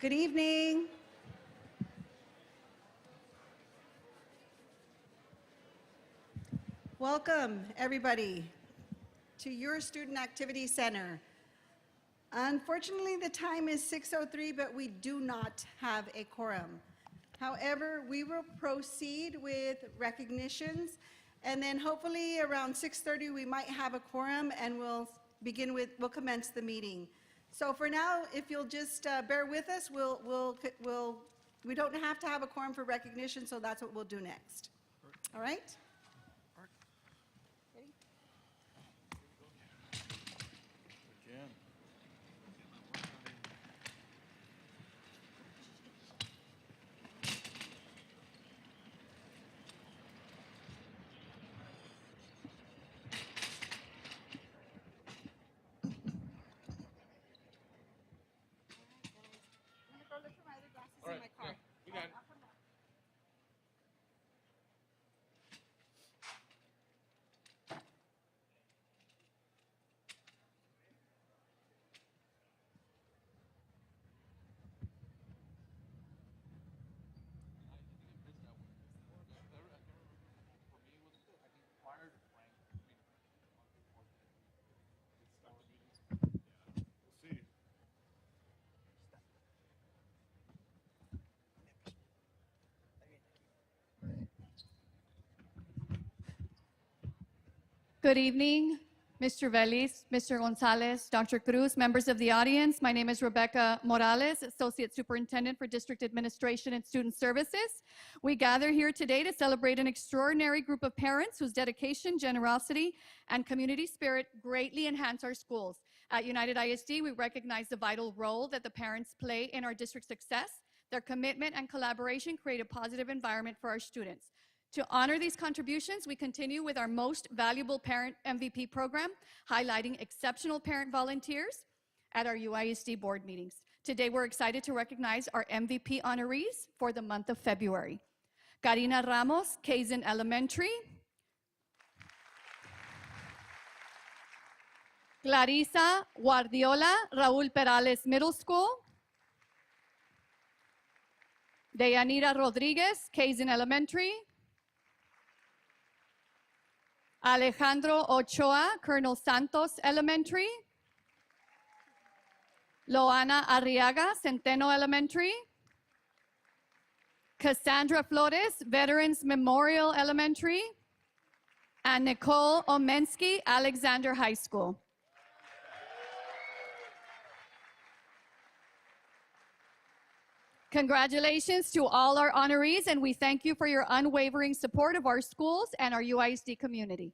Good evening. Welcome, everybody, to your Student Activity Center. Unfortunately, the time is 6:03, but we do not have a quorum. However, we will proceed with recognitions, and then hopefully around 6:30, we might have a quorum, and we'll commence the meeting. So for now, if you'll just bear with us, we don't have to have a quorum for recognition, so that's what we'll do next. All right? Ready? All right, yeah, we got it. We'll see. Good evening, Mr. Vélez, Mr. Gonzalez, Dr. Cruz, members of the audience. My name is Rebecca Morales, Associate Superintendent for District Administration and Student Services. We gather here today to celebrate an extraordinary group of parents whose dedication, generosity, and community spirit greatly enhance our schools. At United ISD, we recognize the vital role that the parents play in our district's success. Their commitment and collaboration create a positive environment for our students. To honor these contributions, we continue with our Most Valuable Parent MVP program, highlighting exceptional parent volunteers at our UISD board meetings. Today, we're excited to recognize our MVP honorees for the month of February. Karina Ramos, Kaizen Elementary. Clarisa Guardiola, Raúl Perales Middle School. Deyanira Rodriguez, Kaizen Elementary. Alejandro Ochoa, Colonel Santos Elementary. Loana Arriaga, Centeno Elementary. Cassandra Flores, Veterans Memorial Elementary. And Nicole Omensky, Alexander High School. Congratulations to all our honorees, and we thank you for your unwavering support of our schools and our UISD community.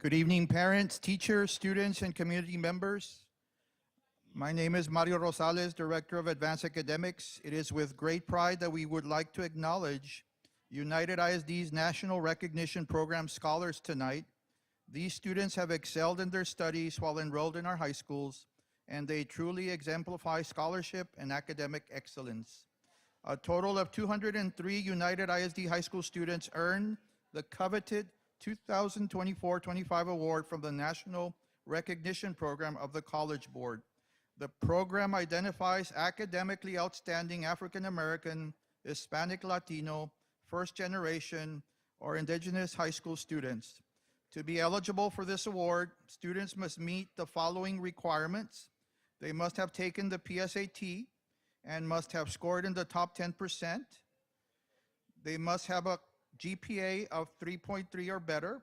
Good evening, parents, teachers, students, and community members. My name is Mario Rosales, Director of Advanced Academics. It is with great pride that we would like to acknowledge United ISD's National Recognition Program scholars tonight. These students have excelled in their studies while enrolled in our high schools, and they truly exemplify scholarship and academic excellence. A total of 203 United ISD high school students earned the coveted 2024-25 award from the National Recognition Program of the College Board. The program identifies academically outstanding African American, Hispanic, Latino, first generation, or indigenous high school students. To be eligible for this award, students must meet the following requirements. They must have taken the PSAT and must have scored in the top 10%. They must have a GPA of 3.3 or better,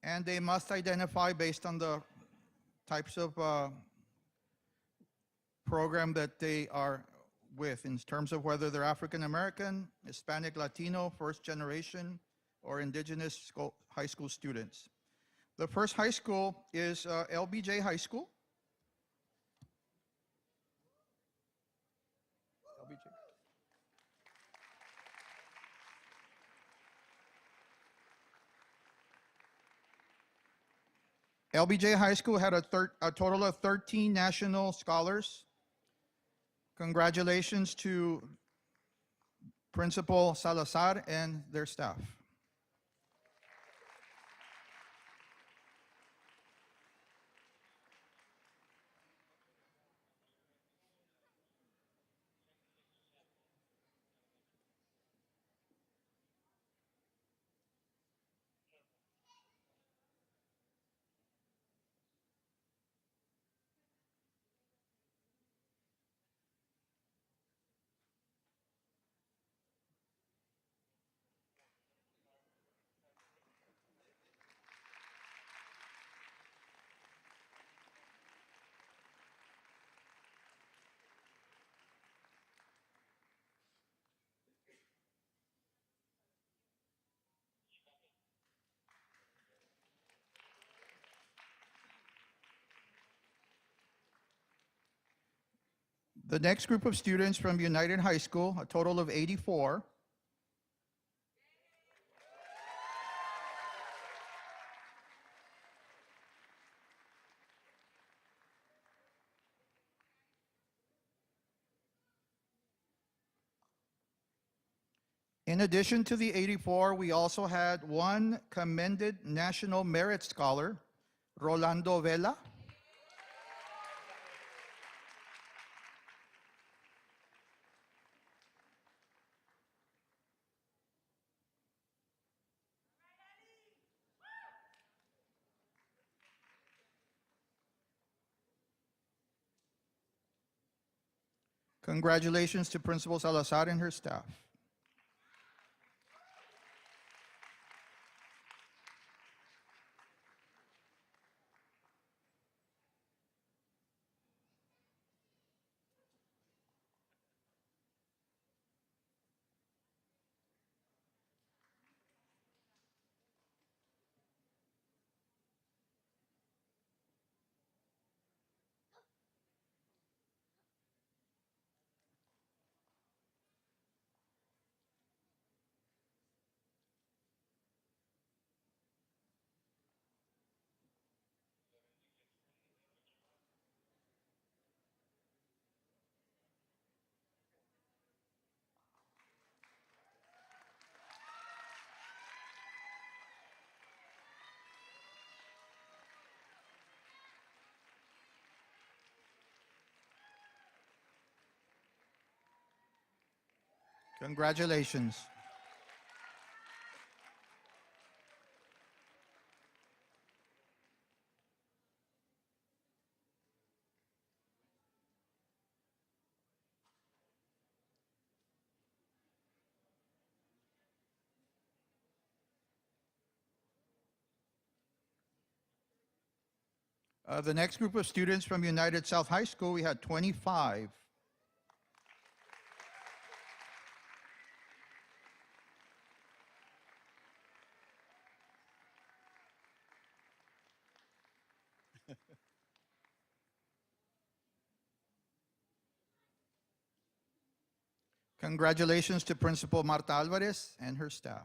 and they must identify based on the types of program that they are with in terms of whether they're African American, Hispanic, Latino, first generation, or indigenous high school students. The first high school is LBJ High School. LBJ High School had a total of 13 national scholars. Congratulations to Principal Salazar and their staff. The next group of students from United High School, a total of 84. In addition to the 84, we also had one commended National Merit Scholar, Rolando Vela. Congratulations to Principal Salazar and her staff. Congratulations. The next group of students from United South High School, we had 25. Congratulations to Principal Marta Alvarez and her staff.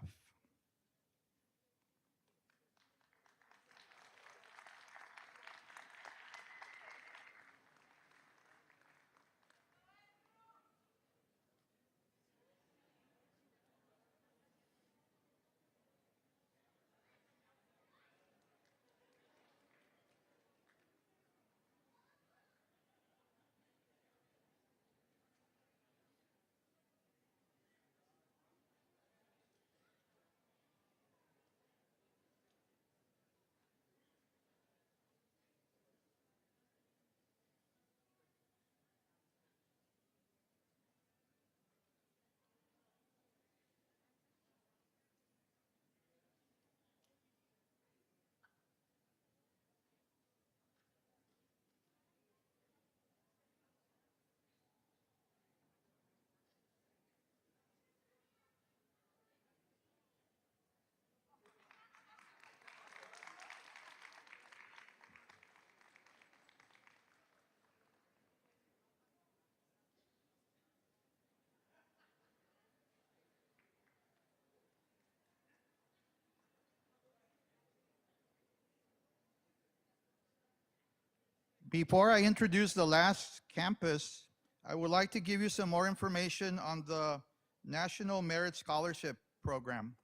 Before I introduce the last campus, I would like to give you some more information on the National Merit Scholarship Program.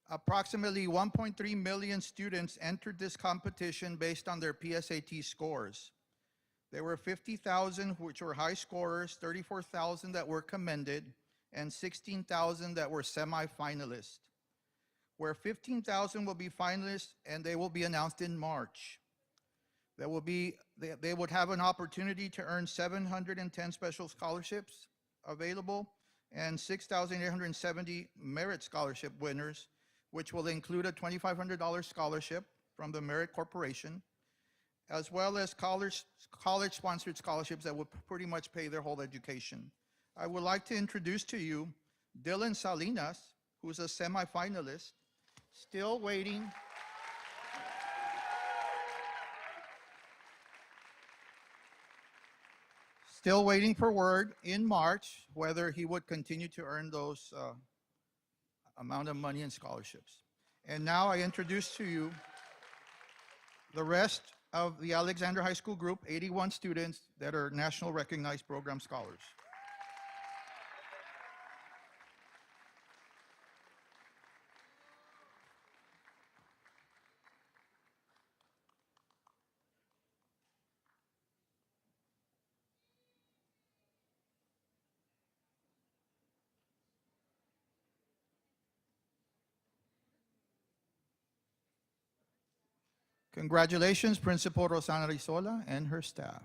Approximately 1.3 million students entered this competition based on their PSAT scores. There were 50,000 which were high scorers, 34,000 that were commended, and 16,000 that were semi-finalists, where 15,000 will be finalists and they will be announced in March. They would have an opportunity to earn 710 special scholarships available and 6,870 merit scholarship winners, which will include a $2,500 scholarship from the Merit Corporation, as well as college-sponsored scholarships that would pretty much pay their whole education. I would like to introduce to you Dylan Salinas, who's a semifinalist, still waiting. Still waiting for word in March whether he would continue to earn those amount of money in scholarships. And now I introduce to you the rest of the Alexander High School group, 81 students that are national recognized program scholars. Congratulations, Principal Rosana Rizola and her staff.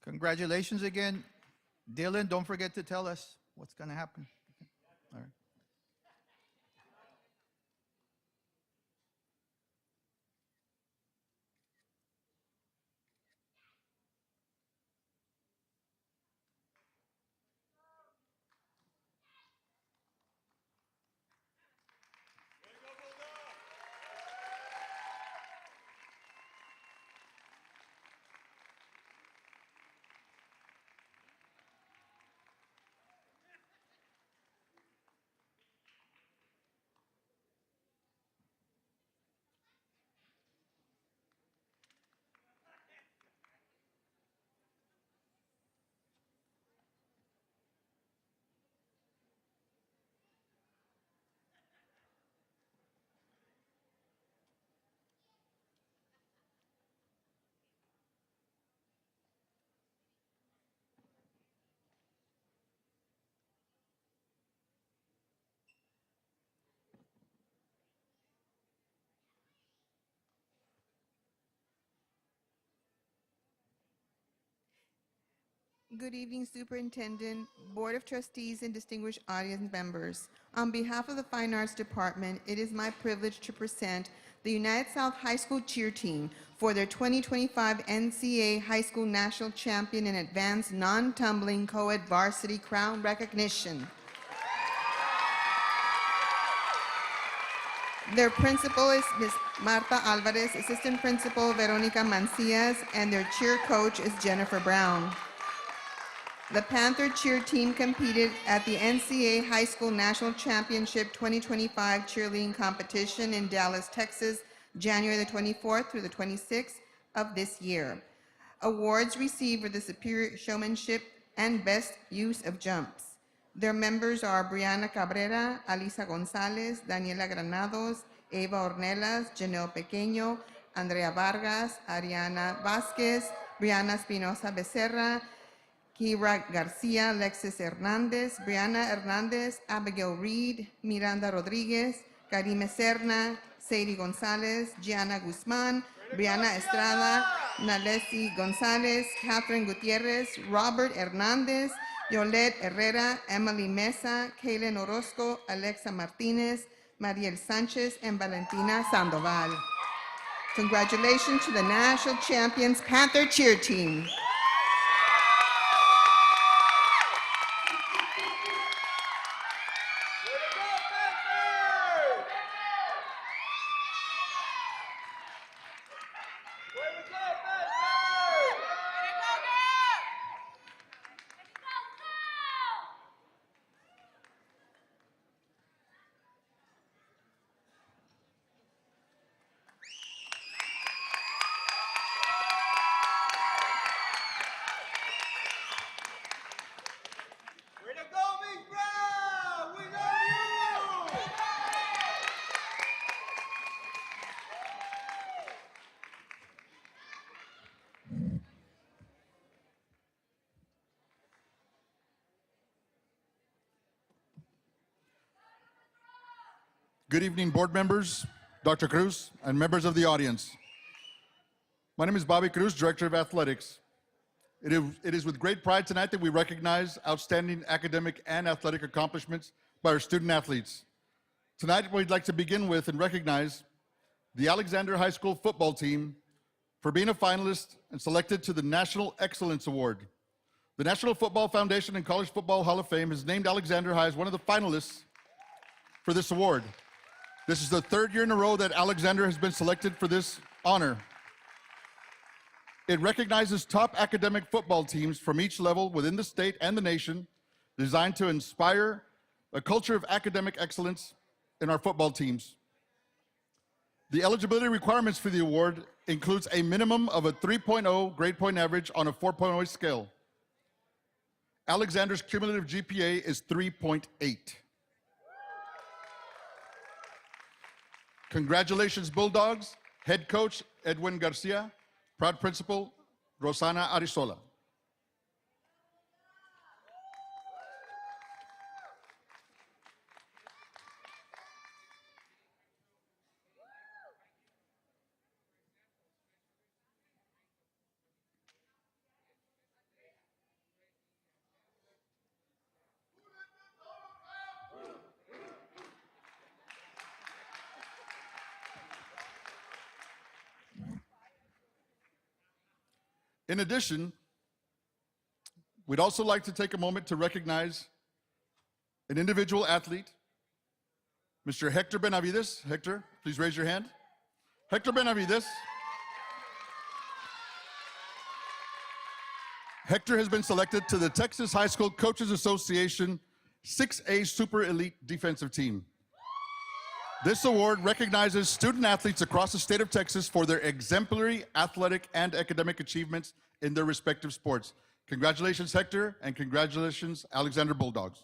Congratulations again. Dylan, don't forget to tell us what's going to happen. All right. Good evening, Superintendent, Board of Trustees, and distinguished audience members. On behalf of the Fine Arts Department, it is my privilege to present the United South High School Cheer Team for their 2025 NCAA High School National Champion and Advanced Non-Tumbling Co-ed Varsity Crown Recognition. Their principal is Ms. Marta Alvarez, Assistant Principal Veronica Mancias, and their cheer coach is Jennifer Brown. The Panther cheer team competed at the NCAA High School National Championship 2025 cheerleading competition in Dallas, Texas, January the 24th through the 26th of this year. Awards received for the superior showmanship and best use of jumps. Their members are Brianna Cabrera, Alisa Gonzalez, Daniela Granados, Eva Ornelas, Janelle Pequeño, Andrea Vargas, Ariana Vasquez, Brianna Espinosa Becerra, Kira Garcia, Alexis Hernandez, Brianna Hernandez, Abigail Reed, Miranda Rodriguez, Karime Serna, Sadie Gonzalez, Gianna Guzman, Brianna Estrada, Nalesi Gonzalez, Catherine Gutierrez, Robert Hernandez, Yolette Herrera, Emily Mesa, Kaylin Orozco, Alexa Martinez, Mariel Sanchez, and Valentina Sandoval. Congratulations to the national champions Panther cheer team. Way to go, Big Brown! We love you! Good evening, board members, Dr. Cruz, and members of the audience. My name is Bobby Cruz, Director of Athletics. It is with great pride tonight that we recognize outstanding academic and athletic accomplishments by our student athletes. Tonight, we'd like to begin with and recognize the Alexander High School football team for being a finalist and selected to the National Excellence Award. The National Football Foundation and College Football Hall of Fame has named Alexander High as one of the finalists for this award. This is the third year in a row that Alexander has been selected for this honor. It recognizes top academic football teams from each level within the state and the nation, designed to inspire a culture of academic excellence in our football teams. The eligibility requirements for the award includes a minimum of a 3.0 grade point average on a 4.0 scale. Alexander's cumulative GPA is 3.8. Congratulations, Bulldogs. Head coach, Edwin Garcia. Proud principal, Rosana Arizola. In addition, we'd also like to take a moment to recognize an individual athlete, Mr. Hector Benavides. Hector, please raise your hand. Hector Benavides. Hector has been selected to the Texas High School Coaches Association 6A Super Elite Defensive Team. This award recognizes student athletes across the state of Texas for their exemplary athletic and academic achievements in their respective sports. Congratulations, Hector, and congratulations, Alexander Bulldogs.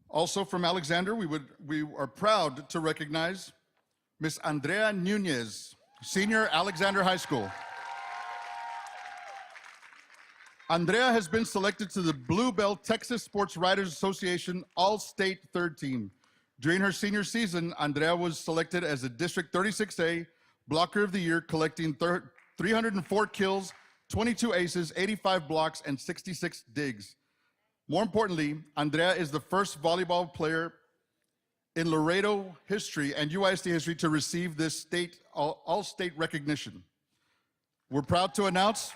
Also from Alexander, we are proud to recognize Miss Andrea Nunez, senior, Alexander High School. Andrea has been selected to the Blue Belt Texas Sports Writers Association All-State Third Team. During her senior season, Andrea was selected as a District 36A Blocker of the Year, collecting 304 kills, 22 aces, 85 blocks, and 66 digs. More importantly, Andrea is the first volleyball player in Laredo history and UISD history to receive this all-state recognition. We're proud to announce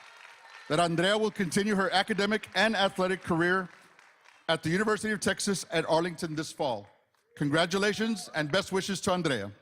that Andrea will continue her academic and athletic career at the University of Texas at Arlington this fall. Congratulations and best wishes to Andrea.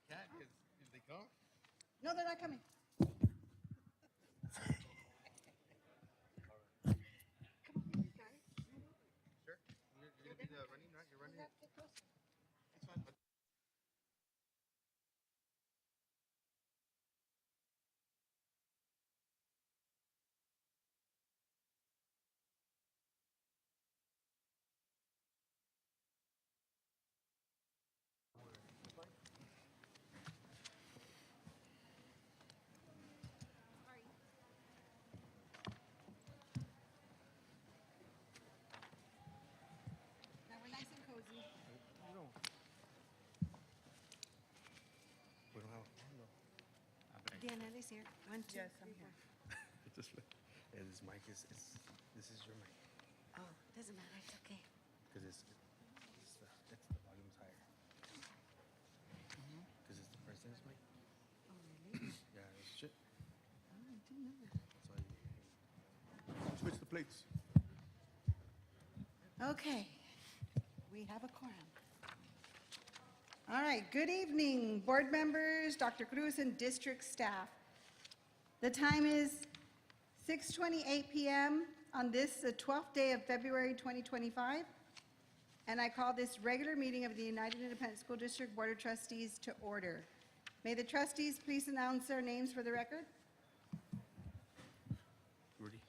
Cat, is they come? No, they're not coming. Sure. You're gonna be the running, right? You're running. It's fine. Now we're nice and cozy. We don't have a Diana is here. 1, 2, 3, 4. Just, this mic is, this is your mic. Oh, doesn't matter. It's okay. Because the volume's higher. Because it's the president's mic. Oh, really? Yeah, it's shit. Oh, I didn't know that. That's why you switch the plates. Okay, we have a quorum. All right, good evening, board members, Dr. Cruz, and district staff. The time is 6:28 p.m. on this, the 12th day of February 2025, and I call this regular meeting of the United Independent School District Board of Trustees to order. May the trustees please announce their names for the record? Rudy.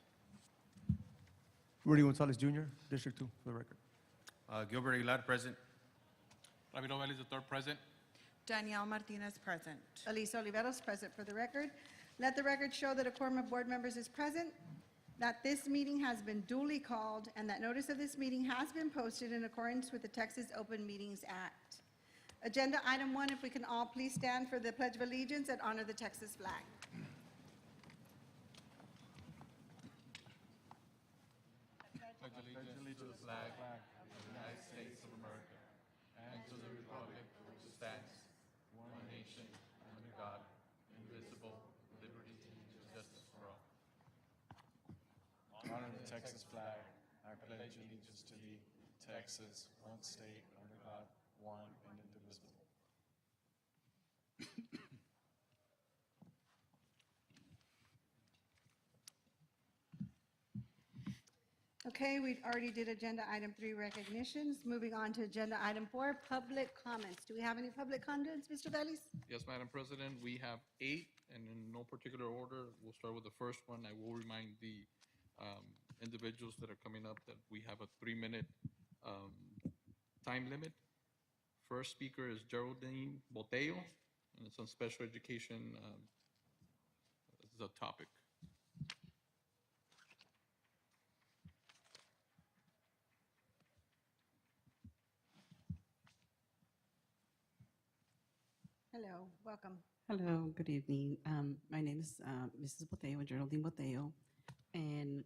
Rudy Gonzalez Jr., District 2, for the record. Gilbert Aguilar, present. Ramiro Vélez III, present. Danielle Martinez, present. Elisa Oliveros, present for the record. Let the record show that a quorum of board members is present, that this meeting has been duly called, and that notice of this meeting has been posted in accordance with the Texas Open Meetings Act. Agenda item 1, if we can all please stand for the Pledge of Allegiance and honor the Texas flag. Pledge allegiance to the flag of the United States of America and to the republic for which it stands, one nation, under God, indivisible, with liberty and justice for all. Honor the Texas flag. I pledge allegiance to thee, Texas, one state, under God, one and indivisible. Okay, we already did agenda item 3 recognitions. Moving on to agenda item 4, public comments. Do we have any public comments, Mr. Vélez? Yes, Madam President, we have 8, and in no particular order. We'll start with the first one. I will remind the individuals that are coming up that we have a 3-minute time limit. First speaker is Geraldine Botello, and it's on special education as the topic. Hello, welcome. Hello, good evening. My name is Mrs. Botello, Geraldine Botello, and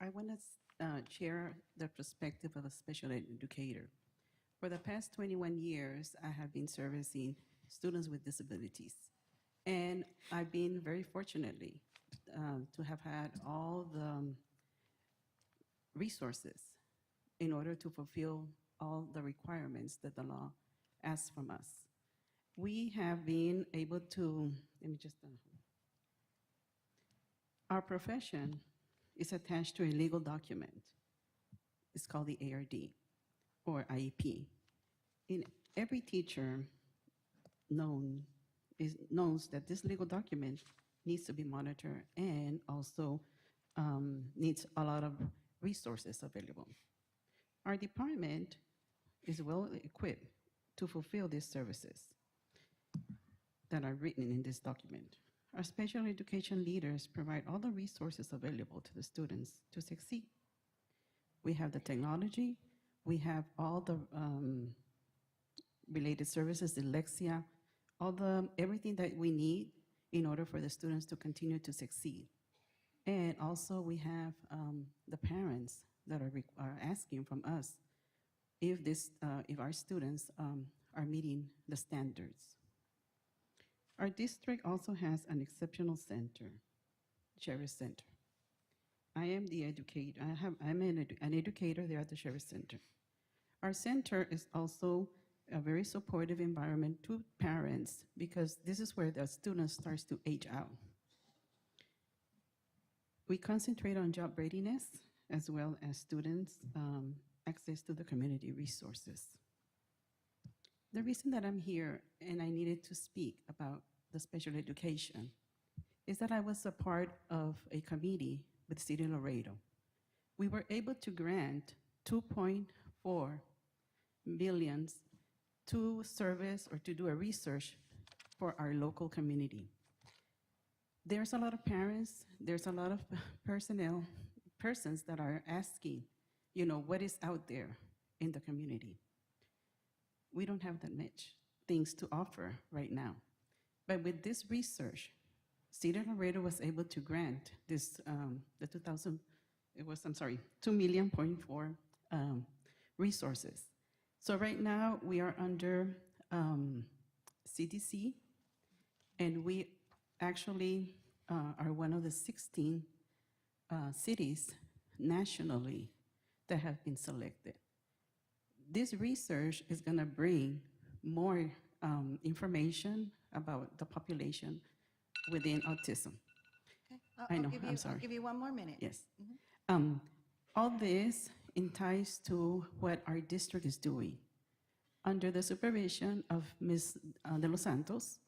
I want to share the perspective of a special ed educator. For the past 21 years, I have been servicing students with disabilities, and I've been very fortunately to have had all the resources in order to fulfill all the requirements that the law asks from us. We have been able to, let me just, our profession is attached to a legal document. It's called the ARD or IEP. In every teacher knows that this legal document needs to be monitored and also needs a lot of resources available. Our department is well equipped to fulfill these services that are written in this document. Our special education leaders provide all the resources available to the students to succeed. We have the technology, we have all the related services, dyslexia, everything that we need in order for the students to continue to succeed. And also we have the parents that are asking from us if our students are meeting the standards. Our district also has an exceptional center, Sheriff Center. I am the educator. I'm an educator there at the Sheriff Center. Our center is also a very supportive environment to parents because this is where the student starts to age out. We concentrate on job readiness as well as students' access to the community resources. The reason that I'm here and I needed to speak about the special education is that I was a part of a committee with City of Laredo. We were able to grant $2.4 million to service or to do a research for our local community. There's a lot of parents, there's a lot of persons that are asking, what is out there in the community. We don't have that much things to offer right now. But with this research, City of Laredo was able to grant this, $2.4 million resources. So right now we are under CDC, and we actually are one of the 16 cities nationally that have been selected. This research is going to bring more information about the population within autism. Okay. I know, give I'm you- sorry. I'll give you 1 more minute. Yes. All this ties to what our district is doing. Under the supervision of Ms. De Los Santos,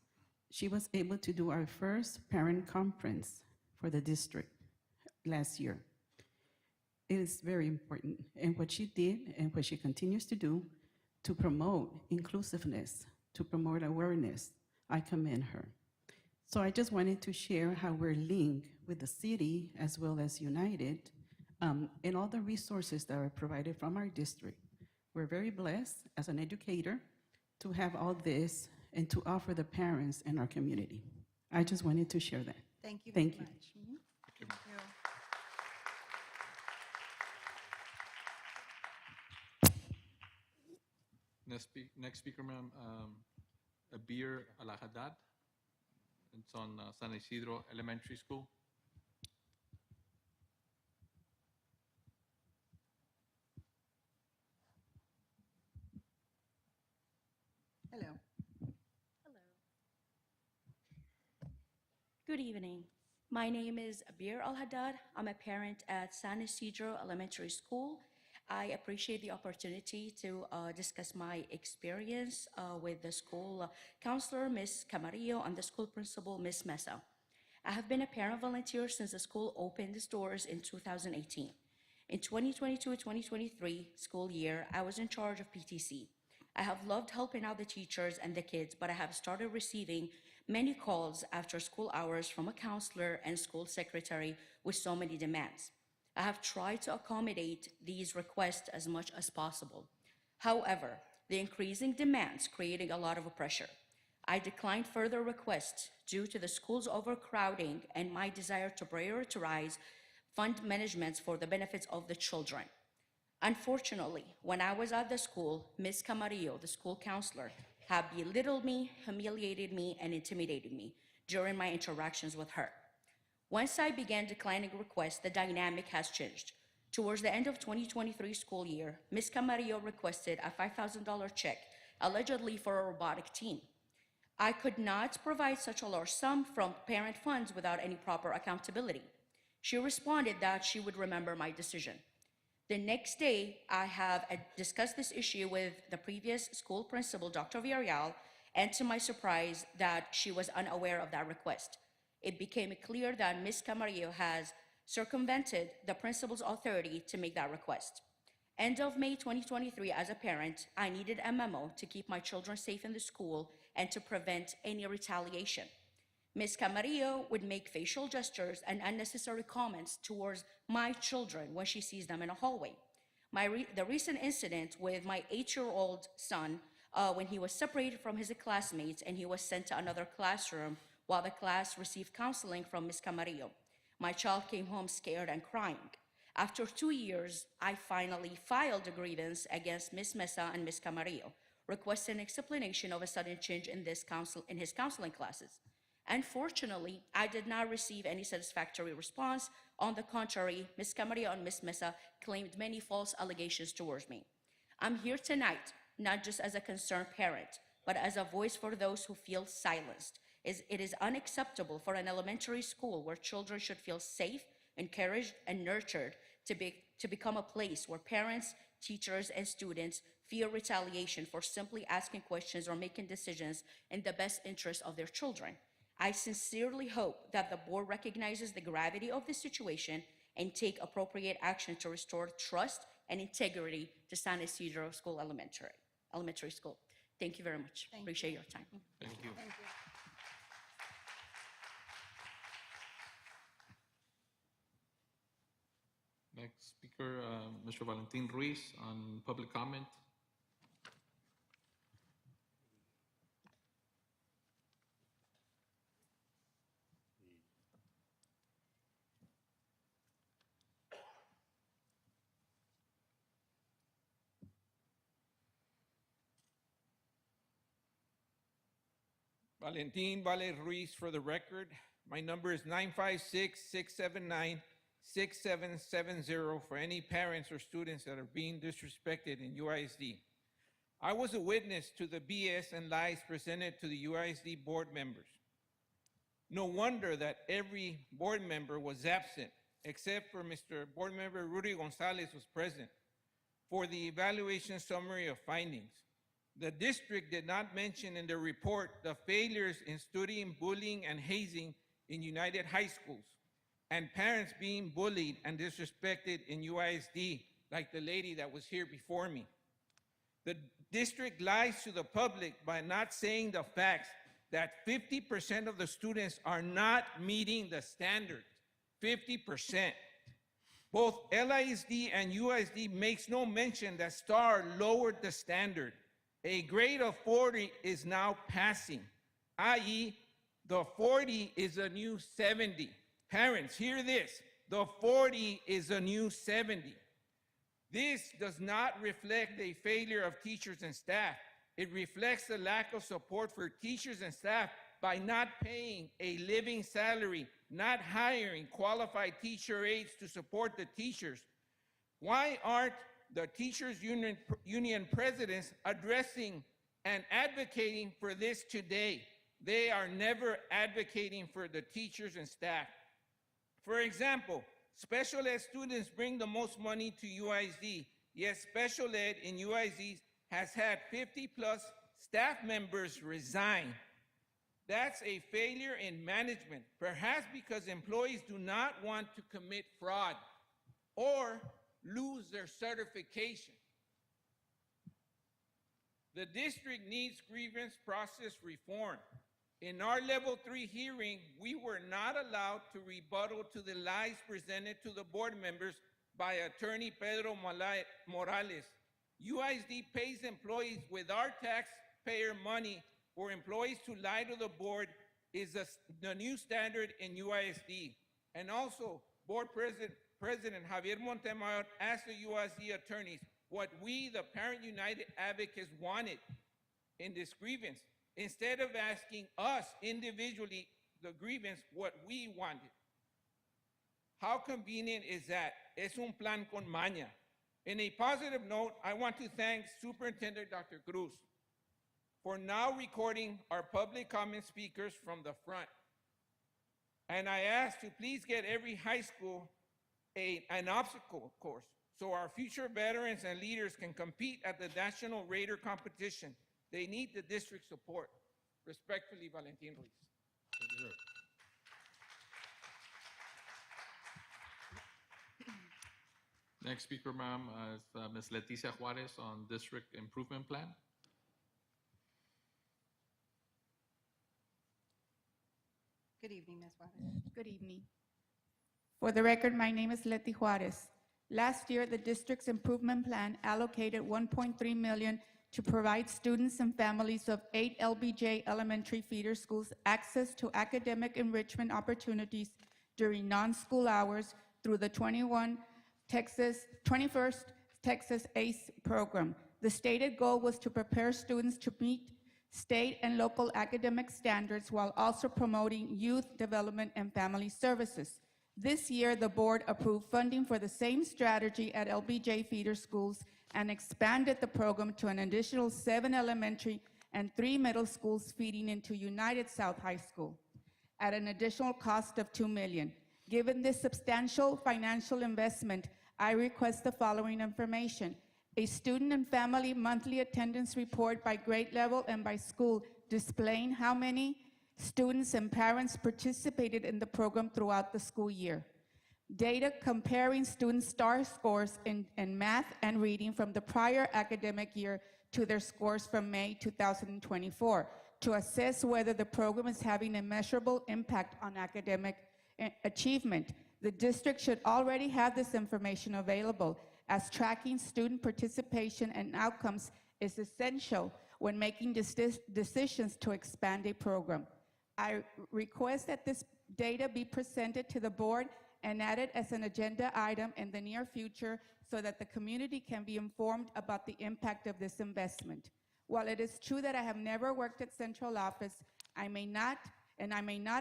she was able to do our first parent conference for the district last year. It is very important. And what she did and what she continues to do to promote inclusiveness, to promote awareness, I commend her. So I just wanted to share how we're linked with the city as well as United and all the resources that are provided from our district. We're very blessed as an educator to have all this and to offer the parents in our community. I just wanted to share that. Thank you very Thank you. much. Mhm. Thank you. Next speaker, ma'am, Abir Al-Haddad. It's on San Isidro Elementary School. Hello. Hello. Good evening. My name is Abir Al-Haddad. I'm a parent at San Isidro Elementary School. I appreciate the opportunity to discuss my experience with the school counselor, Ms. Camarillo, and the school principal, Ms. Mesa. I have been a parent volunteer since the school opened its doors in 2018. In 2022-2023 school year, I was in charge of PTC. I have loved helping out the teachers and the kids, but I have started receiving many calls after school hours from a counselor and school secretary with so many demands. I have tried to accommodate these requests as much as possible. However, the increasing demands creating a lot of pressure. I declined further requests due to the school's overcrowding and my desire to prioritize fund management for the benefits of the children. Unfortunately, when I was at the school, Ms. Camarillo, the school counselor, had belittled me, humiliated me, and intimidated me during my interactions with her. Once I began declining requests, the dynamic has changed. Towards the end of 2023 school year, Ms. Camarillo requested a $5,000 check, allegedly for a robotic team. I could not provide such a large sum from parent funds without any proper accountability. She responded that she would remember my decision. The next day, I have discussed this issue with the previous school principal, Dr. Villarreal, and to my surprise, that she was unaware of that request. It became clear that Ms. Camarillo has circumvented the principal's authority to make that request. End of May 2023, as a parent, I needed a memo to keep my children safe in the school and to prevent any retaliation. Ms. Camarillo would make facial gestures and unnecessary comments towards my children when she sees them in a hallway. The recent incident with my 8-year-old son, when he was separated from his classmates and he was sent to another classroom while the class received counseling from Ms. Camarillo. My child came home scared and crying. After 2 years, I finally filed a grievance against Ms. Mesa and Ms. Camarillo, requesting explanation of a sudden change in his counseling classes. Unfortunately, I did not receive any satisfactory response. On the contrary, Ms. Camarillo and Ms. Mesa claimed many false allegations towards me. I'm here tonight, not just as a concerned parent, but as a voice for those who feel silenced. It is unacceptable for an elementary school where children should feel safe, encouraged, and nurtured to become a place where parents, teachers, and students fear retaliation for simply asking questions or making decisions in the best interest of their children. I sincerely hope that the board recognizes the gravity of this situation and take appropriate action to restore trust and integrity to San Isidro School Elementary School. Thank you very much. Appreciate your time. Thank you. Next speaker, Mr. Valentin Ruiz on public comment. Valentin Vale Ruiz for the record. My number is 956-679-6770 for any parents or students that are being disrespected in UISD. I was a witness to the BS and lies presented to the UISD board members. No wonder that every board member was absent, except for Mr. Board Member Rudy Gonzalez was present for the evaluation summary of findings. The district did not mention in the report the failures in studying bullying and hazing in United High Schools and parents being bullied and disrespected in UISD, like the lady that was here before me. The district lies to the public by not saying the facts that 50% of the students are not meeting the standards, 50%. Both LISD and UISD makes no mention that STAR lowered the standard. A grade of 40 is now passing, i.e., the 40 is a new 70. Parents, hear this, the 40 is a new 70. This does not reflect a failure of teachers and staff. It reflects the lack of support for teachers and staff by not paying a living salary, not hiring qualified teacher aides to support the teachers. Why aren't the teachers union presidents addressing and advocating for this today? They are never advocating for the teachers and staff. For example, special ed students bring the most money to UISD, yet special ed in UISD has had 50+ staff members resign. That's a failure in management, perhaps because employees do not want to commit fraud or lose their certification. The district needs grievance process reform. In our level 3 hearing, we were not allowed to rebuttal to the lies presented to the board members by attorney Pedro Morales. UISD pays employees with our taxpayer money. For employees to lie to the board is the new standard in UISD. And also, board President Javier Montemayor asked the UISD attorneys what we, the Parent United Advocates, wanted in this grievance, instead of asking us individually, the grievance, what we wanted. How convenient is that? Es un plan con maña. In a positive note, I want to thank Superintendent Dr. Cruz for now recording our public comment speakers from the front. And I ask to please get every high school an obstacle course so our future veterans and leaders can compete at the National Raider competition. They need the district support. Respectfully, Valentin Ruiz. Next speaker, ma'am, is Ms. Leticia Juarez on District Improvement Plan. Good evening, Ms. Juarez. Good evening. For the record, my name is Leti Juarez. Last year, the district's improvement plan allocated $1.3 million to provide students and families of 8 LBJ elementary feeder schools access to academic enrichment opportunities during non-school hours through the 21st Texas ACE program. The stated goal was to prepare students to meet state and local academic standards while also promoting youth development and family services. This year, the board approved funding for the same strategy at LBJ feeder schools and expanded the program to an additional 7 elementary and 3 middle schools feeding into United South High School at an additional cost of $2 million. Given this substantial financial investment, I request the following information: a student and family monthly attendance report by grade level and by school displaying how many students and parents participated in the program throughout the school year. Data comparing students' STAR scores in math and reading from the prior academic year to their scores from May 2024 to assess whether the program is having a measurable impact on academic achievement. The district should already have this information available, as tracking student participation and outcomes is essential when making decisions to expand a program. I request that this data be presented to the board and added as an agenda item in the near future so that the community can be informed about the impact of this investment. While it is true that I have never worked at central office, I may not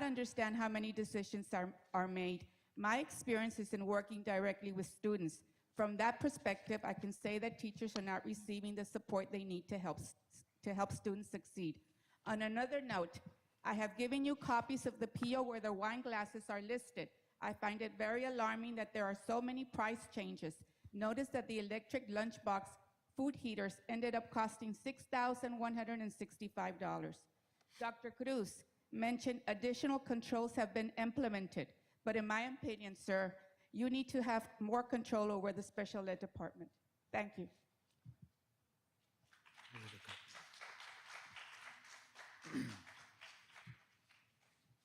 understand how many decisions are made. My experience is in working directly with students. From that perspective, I can say that teachers are not receiving the support they need to help students succeed. On another note, I have given you copies of the PO where the wine glasses are listed. I find it very alarming that there are so many price changes. Notice that the electric lunchbox food heaters ended up costing $6,165. Dr. Cruz mentioned additional controls have been implemented, but in my opinion, sir, you need to have more control over the special ed department. Thank you.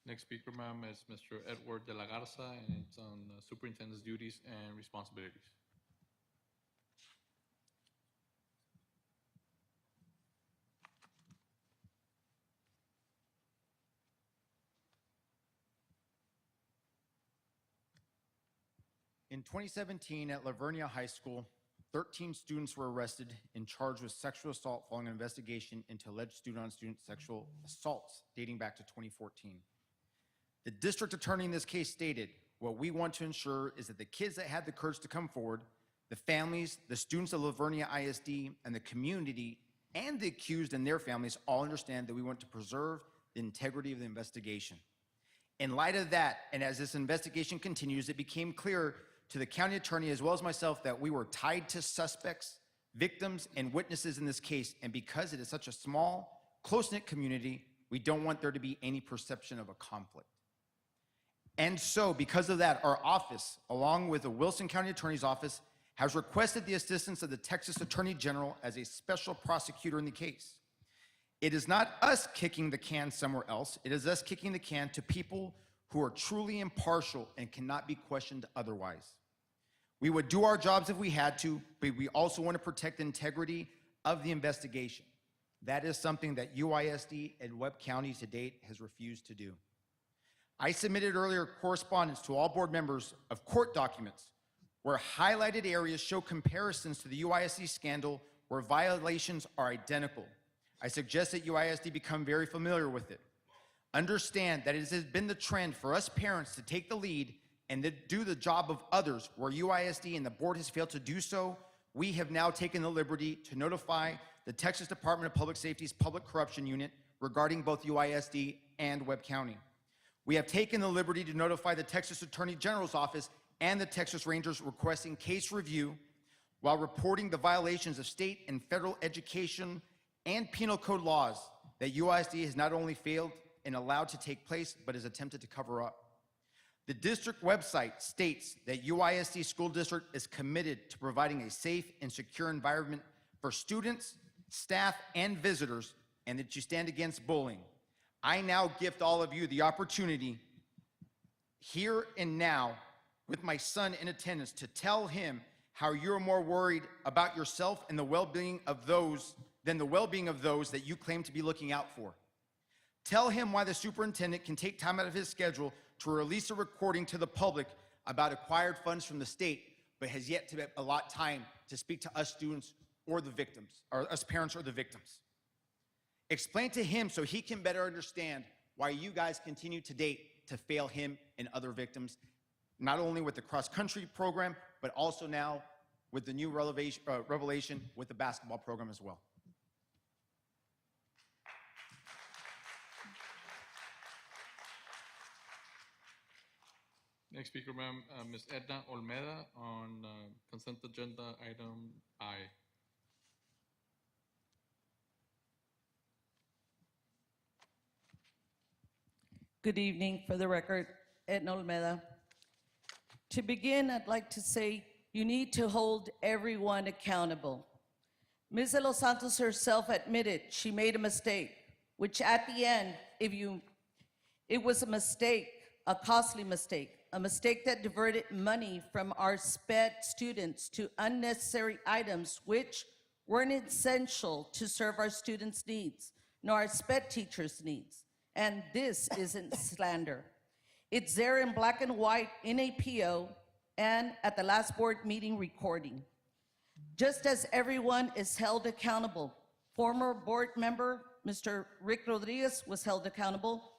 Next speaker, ma'am, is Mr. Edward de la Garza, and it's on superintendent's duties and responsibilities. In 2017, at Lavernia High School, 13 students were arrested and charged with sexual assault following an investigation into alleged student-on-student sexual assaults dating back to 2014. The district attorney in this case stated, "What we want to ensure is that the kids that had the courage to come forward, the families, the students of Lavernia ISD, and the community, and the accused and their families all understand that we want to preserve the integrity of the investigation. In light of that, and as this investigation continues, it became clear to the county attorney as well as myself that we were tied to suspects, victims, and witnesses in this case. And because it is such a small, close-knit community, we don't want there to be any perception of a conflict. And so, because of that, our office, along with the Wilson County Attorney's Office, has requested the assistance of the Texas Attorney General as a special prosecutor in the case. It is not us kicking the can somewhere else. It is us kicking the can to people who are truly impartial and cannot be questioned otherwise. We would do our jobs if we had to, but we also want to protect the integrity of the investigation. That is something that UISD and Webb County to date has refused to do. I submitted earlier correspondence to all board members of court documents where highlighted areas show comparisons to the UISD scandal where violations are identical. I suggest that UISD become very familiar with it. Understand that it has been the trend for us parents to take the lead and to do the job of others where UISD and the board has failed to do so. We have now taken the liberty to notify the Texas Department of Public Safety's Public Corruption Unit regarding both UISD and Webb County. We have taken the liberty to notify the Texas Attorney General's Office and the Texas Rangers requesting case review while reporting the violations of state and federal education and penal code laws that UISD has not only failed and allowed to take place, but has attempted to cover up. The district website states that UISD School District is committed to providing a safe and secure environment for students, staff, and visitors, and that you stand against bullying. I now gift all of you the opportunity here and now with my son in attendance to tell him how you're more worried about yourself and the well-being of those than the well-being of those that you claim to be looking out for. Tell him why the superintendent can take time out of his schedule to release a recording to the public about acquired funds from the state, but has yet to allot time to speak to us students or the victims, or us parents or the victims. Explain to him so he can better understand why you guys continue to date to fail him and other victims, not only with the cross-country program, but also now with the new revelation with the basketball program as well. Next speaker, ma'am, Ms. Edna Olmeda on consent agenda item I. Good evening. For the record, Edna Olmeda. To begin, I'd like to say you need to hold everyone accountable. Ms. De Los Santos herself admitted she made a mistake, which at the end, it was a mistake, a costly mistake, a mistake that diverted money from our SPED students to unnecessary items which weren't essential to serve our students' needs, nor our SPED teachers' needs. And this isn't slander. It's there in black and white in a PO and at the last board meeting recording. Just as everyone is held accountable, former board member Mr. Rick Rodriguez was held accountable,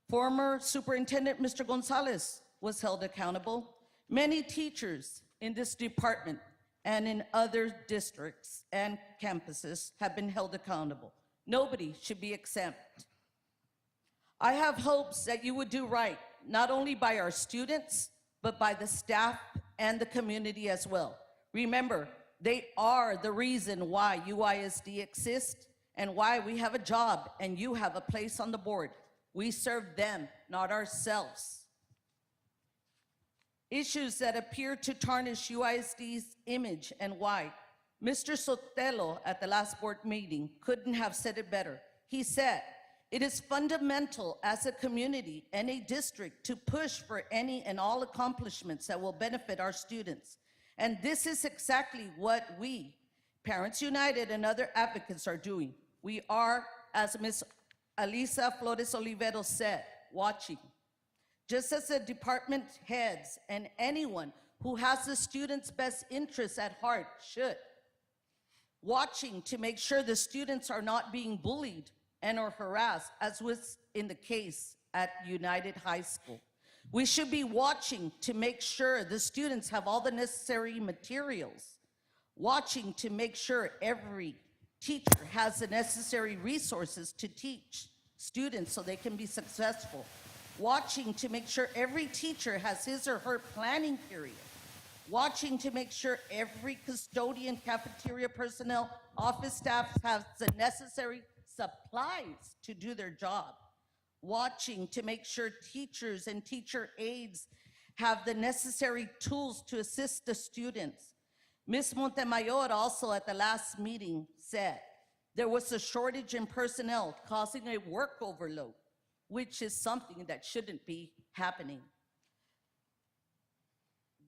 former superintendent Mr. Gonzalez was held accountable, many teachers in this department and in other districts and campuses have been held accountable. Nobody should be exempt. I have hopes that you would do right, not only by our students, but by the staff and the community as well. Remember, they are the reason why UISD exists and why we have a job and you have a place on the board. We serve them, not ourselves. Issues that appear to tarnish UISD's image and why. Mr. Sotelo at the last board meeting couldn't have said it better. He said, it is fundamental as a community and a district to push for any and all accomplishments that will benefit our students. And this is exactly what we, Parents United and other advocates are doing. We are, as Ms. Alisa Flores Olivero said, watching. Just as the department heads and anyone who has the students' best interests at heart should. Watching to make sure the students are not being bullied and or harassed, as was in the case at United High School. We should be watching to make sure the students have all the necessary materials, watching to make sure every teacher has the necessary resources to teach students so they can be successful, watching to make sure every teacher has his or her planning period, watching to make sure every custodian, cafeteria personnel, office staff has the necessary supplies to do their job, watching to make sure teachers and teacher aides have the necessary tools to assist the students. Ms. Montemayor also at the last meeting said there was a shortage in personnel causing a work overload, which is something that shouldn't be happening.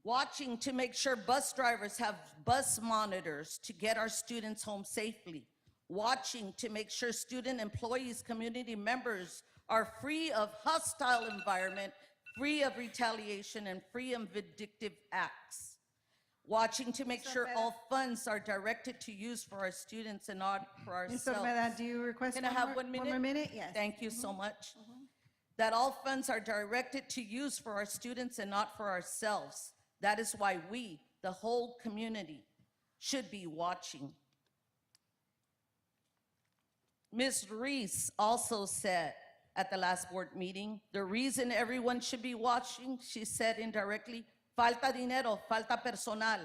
Watching to make sure bus drivers have bus monitors to get our students home safely. Watching to make sure student employees, community members are free of hostile environment, free of retaliation, and free of vindictive acts. Watching to make sure all funds are directed to use for our students and not for Ms. ourselves. Olmeda, do you request Can I have 1 minute? One more minute, yes. Thank you so much. That all funds are directed to use for our students and not for ourselves. That is why we, the whole community, should be watching. Ms. Reese also said at the last board meeting, the reason everyone should be watching, she said indirectly, falta dinero, falta personal,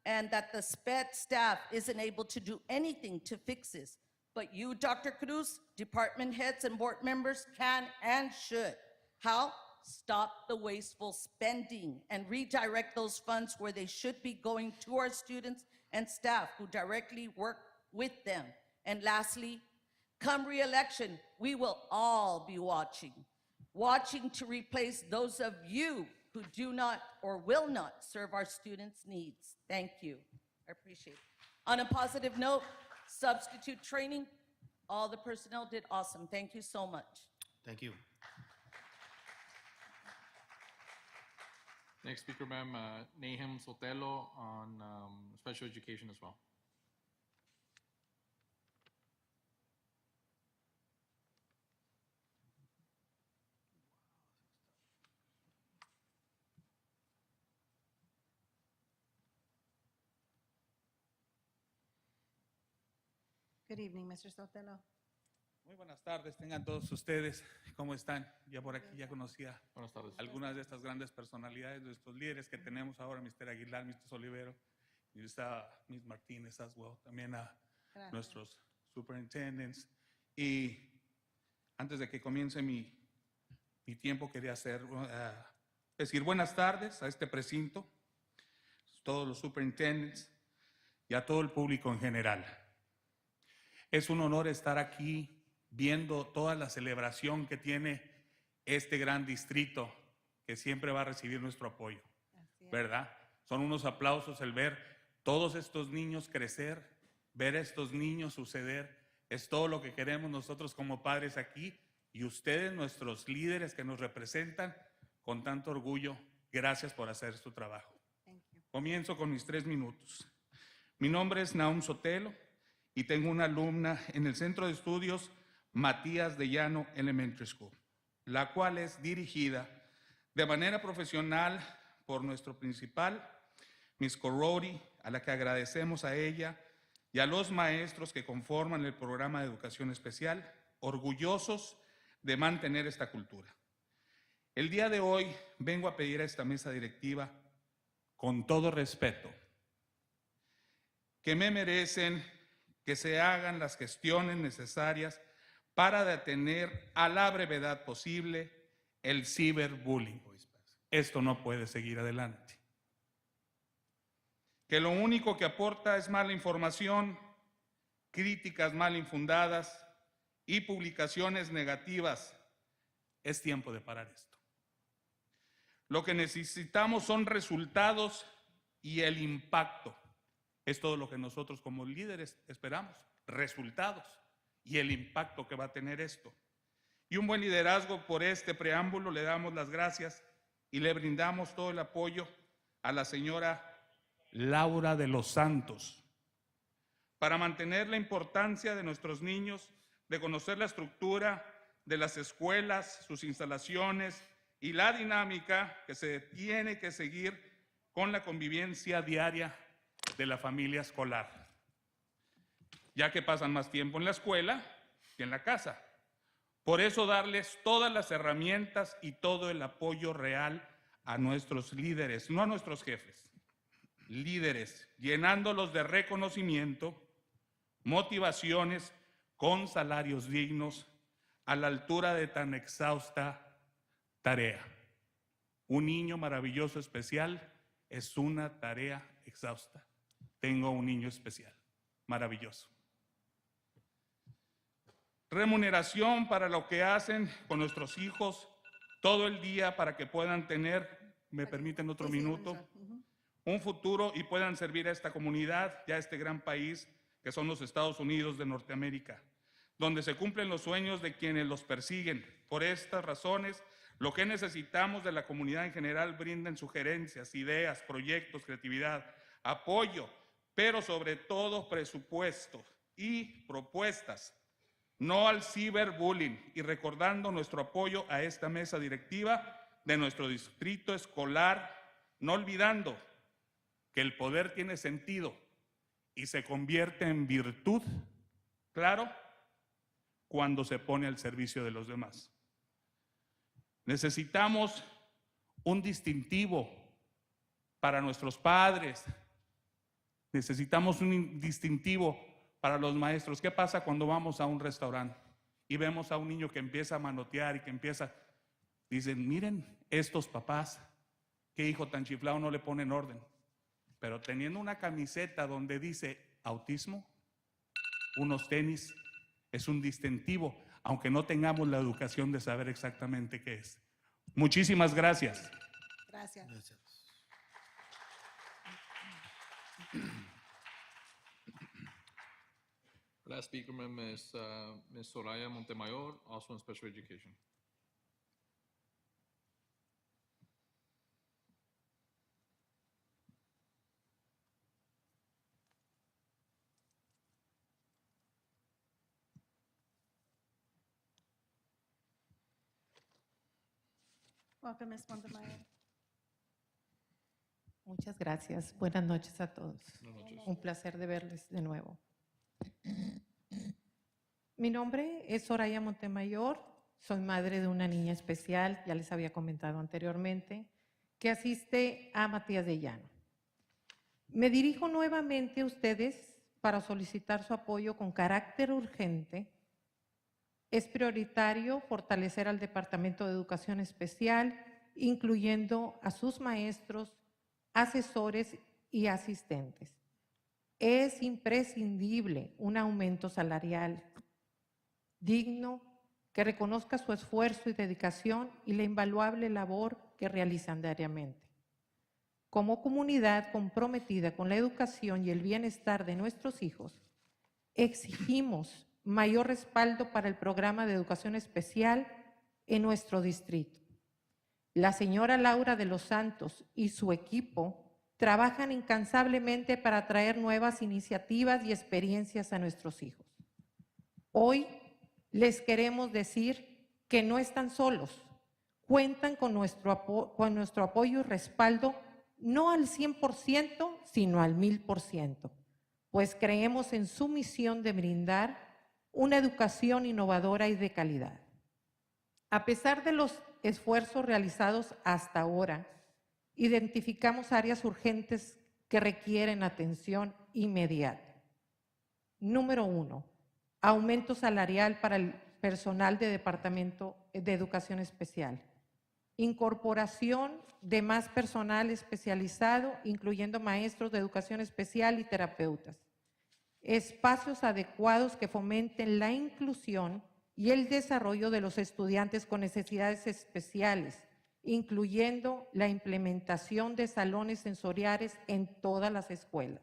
and that the SPED staff isn't able to do anything to fix this. But you, Dr. Cruz, department heads and board members can and should. How? Stop the wasteful spending and redirect those funds where they should be going to our students and staff who directly work with them. And lastly, come re-election, we will all be watching to replace those of you who do not or will not serve our students' needs. Thank you. I appreciate it. On a positive note, substitute training, all the personnel did awesome. Thank you so much. Thank you. Next speaker, ma'am, Nahum Sotelo on special education as well. Good evening, Mr. Sotelo. Muy buenas tardes, tengan todos ustedes. ¿Cómo están? Ya por aquí ya conocía Buenas tardes. algunas de estas grandes personalidades, de estos líderes que tenemos ahora, Mr. Aguilar, Mr. Olivero, y está Ms. Martínez as well, también a Gracias. nuestros superintendents. Y antes de que comience mi tiempo, quería decir buenas tardes a este precinto, todos los superintendents y a todo el público en general. Es un honor estar aquí viendo toda la celebración que tiene este gran distrito que siempre va a recibir nuestro apoyo, ¿verdad? Son unos aplausos el ver todos estos niños crecer, ver a estos niños suceder, es todo lo que queremos nosotros como padres aquí y ustedes, nuestros líderes que nos representan, con tanto orgullo, gracias por hacer su trabajo. Comienzo con mis 3 minutos. Mi nombre es Nahum Sotelo y tengo una alumna en el Centro de Estudios Matías de Llano Elementary School, la cual es dirigida de manera profesional por nuestro principal, Ms. Corrodi, a la que agradecemos a ella y a los maestros que conforman el programa de educación especial, orgullosos de mantener esta cultura. El día de hoy vengo a pedir a esta mesa directiva, con todo respeto, que me merecen que se hagan las gestiones necesarias para detener a la brevedad posible el ciberbullying. Esto no puede seguir adelante. Que lo único que aporta es mala información, críticas mal infundadas y publicaciones negativas. Es tiempo de parar esto. Lo que necesitamos son resultados y el impacto. Es todo lo que nosotros como líderes esperamos, resultados y el impacto que va a tener esto. Y un buen liderazgo. Por este preámbulo le damos las gracias y le brindamos todo el apoyo a la señora Laura de los Santos para mantener la importancia de nuestros niños, de conocer la estructura de las escuelas, sus instalaciones y la dinámica que se tiene que seguir con la convivencia diaria de la familia escolar, ya que pasan más tiempo en la escuela que en la casa. Por eso darles todas las herramientas y todo el apoyo real a nuestros líderes, no a nuestros jefes, líderes, llenándolos de reconocimiento, motivaciones con salarios dignos a la altura de tan exhausta tarea. Un niño maravilloso especial es una tarea exhausta. Tengo un niño especial, maravilloso. Remuneración para lo que hacen con nuestros hijos todo el día para que puedan tener, ¿me permiten otro minuto? Un futuro y puedan servir a esta comunidad y a este gran país que son los Estados Unidos de Norteamérica, donde se cumplen los sueños de quienes los persiguen. Por estas razones, lo que necesitamos de la comunidad en general brinden sugerencias, ideas, proyectos, creatividad, apoyo, pero sobre todo presupuesto y propuestas. No al ciberbullying y recordando nuestro apoyo a esta mesa directiva de nuestro distrito escolar, no olvidando que el poder tiene sentido y se convierte en virtud, claro, cuando se pone al servicio de los demás. Necesitamos un distintivo para nuestros padres, necesitamos un distintivo para los maestros. ¿Qué pasa cuando vamos a un restaurante y vemos a un niño que empieza a manotear y que empieza, dicen, miren, estos papás, qué hijo tan chiflado, no le ponen orden? Pero teniendo una camiseta donde dice autismo, unos tenis, es un distintivo, aunque no tengamos la educación de saber exactamente qué es. Muchísimas gracias. Gracias. Last speaker, ma'am, is Ms. Soraya Montemayor, also in special education. Welcome, Ms. Montemayor. Muchas gracias. Buenas noches a todos. Buenas noches. Un placer de verles de nuevo. Mi nombre es Soraya Montemayor. Soy madre de una niña especial, ya les había comentado anteriormente, que asiste a Matías de Llano. Me dirijo nuevamente a ustedes para solicitar su apoyo con carácter urgente. Es prioritario fortalecer al Departamento de Educación Especial, incluyendo a sus maestros, asesores y asistentes. Es imprescindible un aumento salarial digno que reconozca su esfuerzo y dedicación y la invaluable labor que realizan diariamente. Como comunidad comprometida con la educación y el bienestar de nuestros hijos, exigimos mayor respaldo para el programa de educación especial en nuestro distrito. La señora Laura de los Santos y su equipo trabajan incansablemente para traer nuevas iniciativas y experiencias a nuestros hijos. Hoy les queremos decir que no están solos, cuentan con nuestro apoyo y respaldo, no al 100%, sino al 1000%, pues creemos en su misión de brindar una educación innovadora y de calidad. A pesar de los esfuerzos realizados hasta ahora, identificamos áreas urgentes que requieren atención inmediata. Número 1, aumento salarial para el personal de Departamento de Educación Especial. Incorporación de más personal especializado, incluyendo maestros de educación especial y terapeutas. Espacios adecuados que fomenten la inclusión y el desarrollo de los estudiantes con necesidades especiales, incluyendo la implementación de salones sensoriales en todas las escuelas.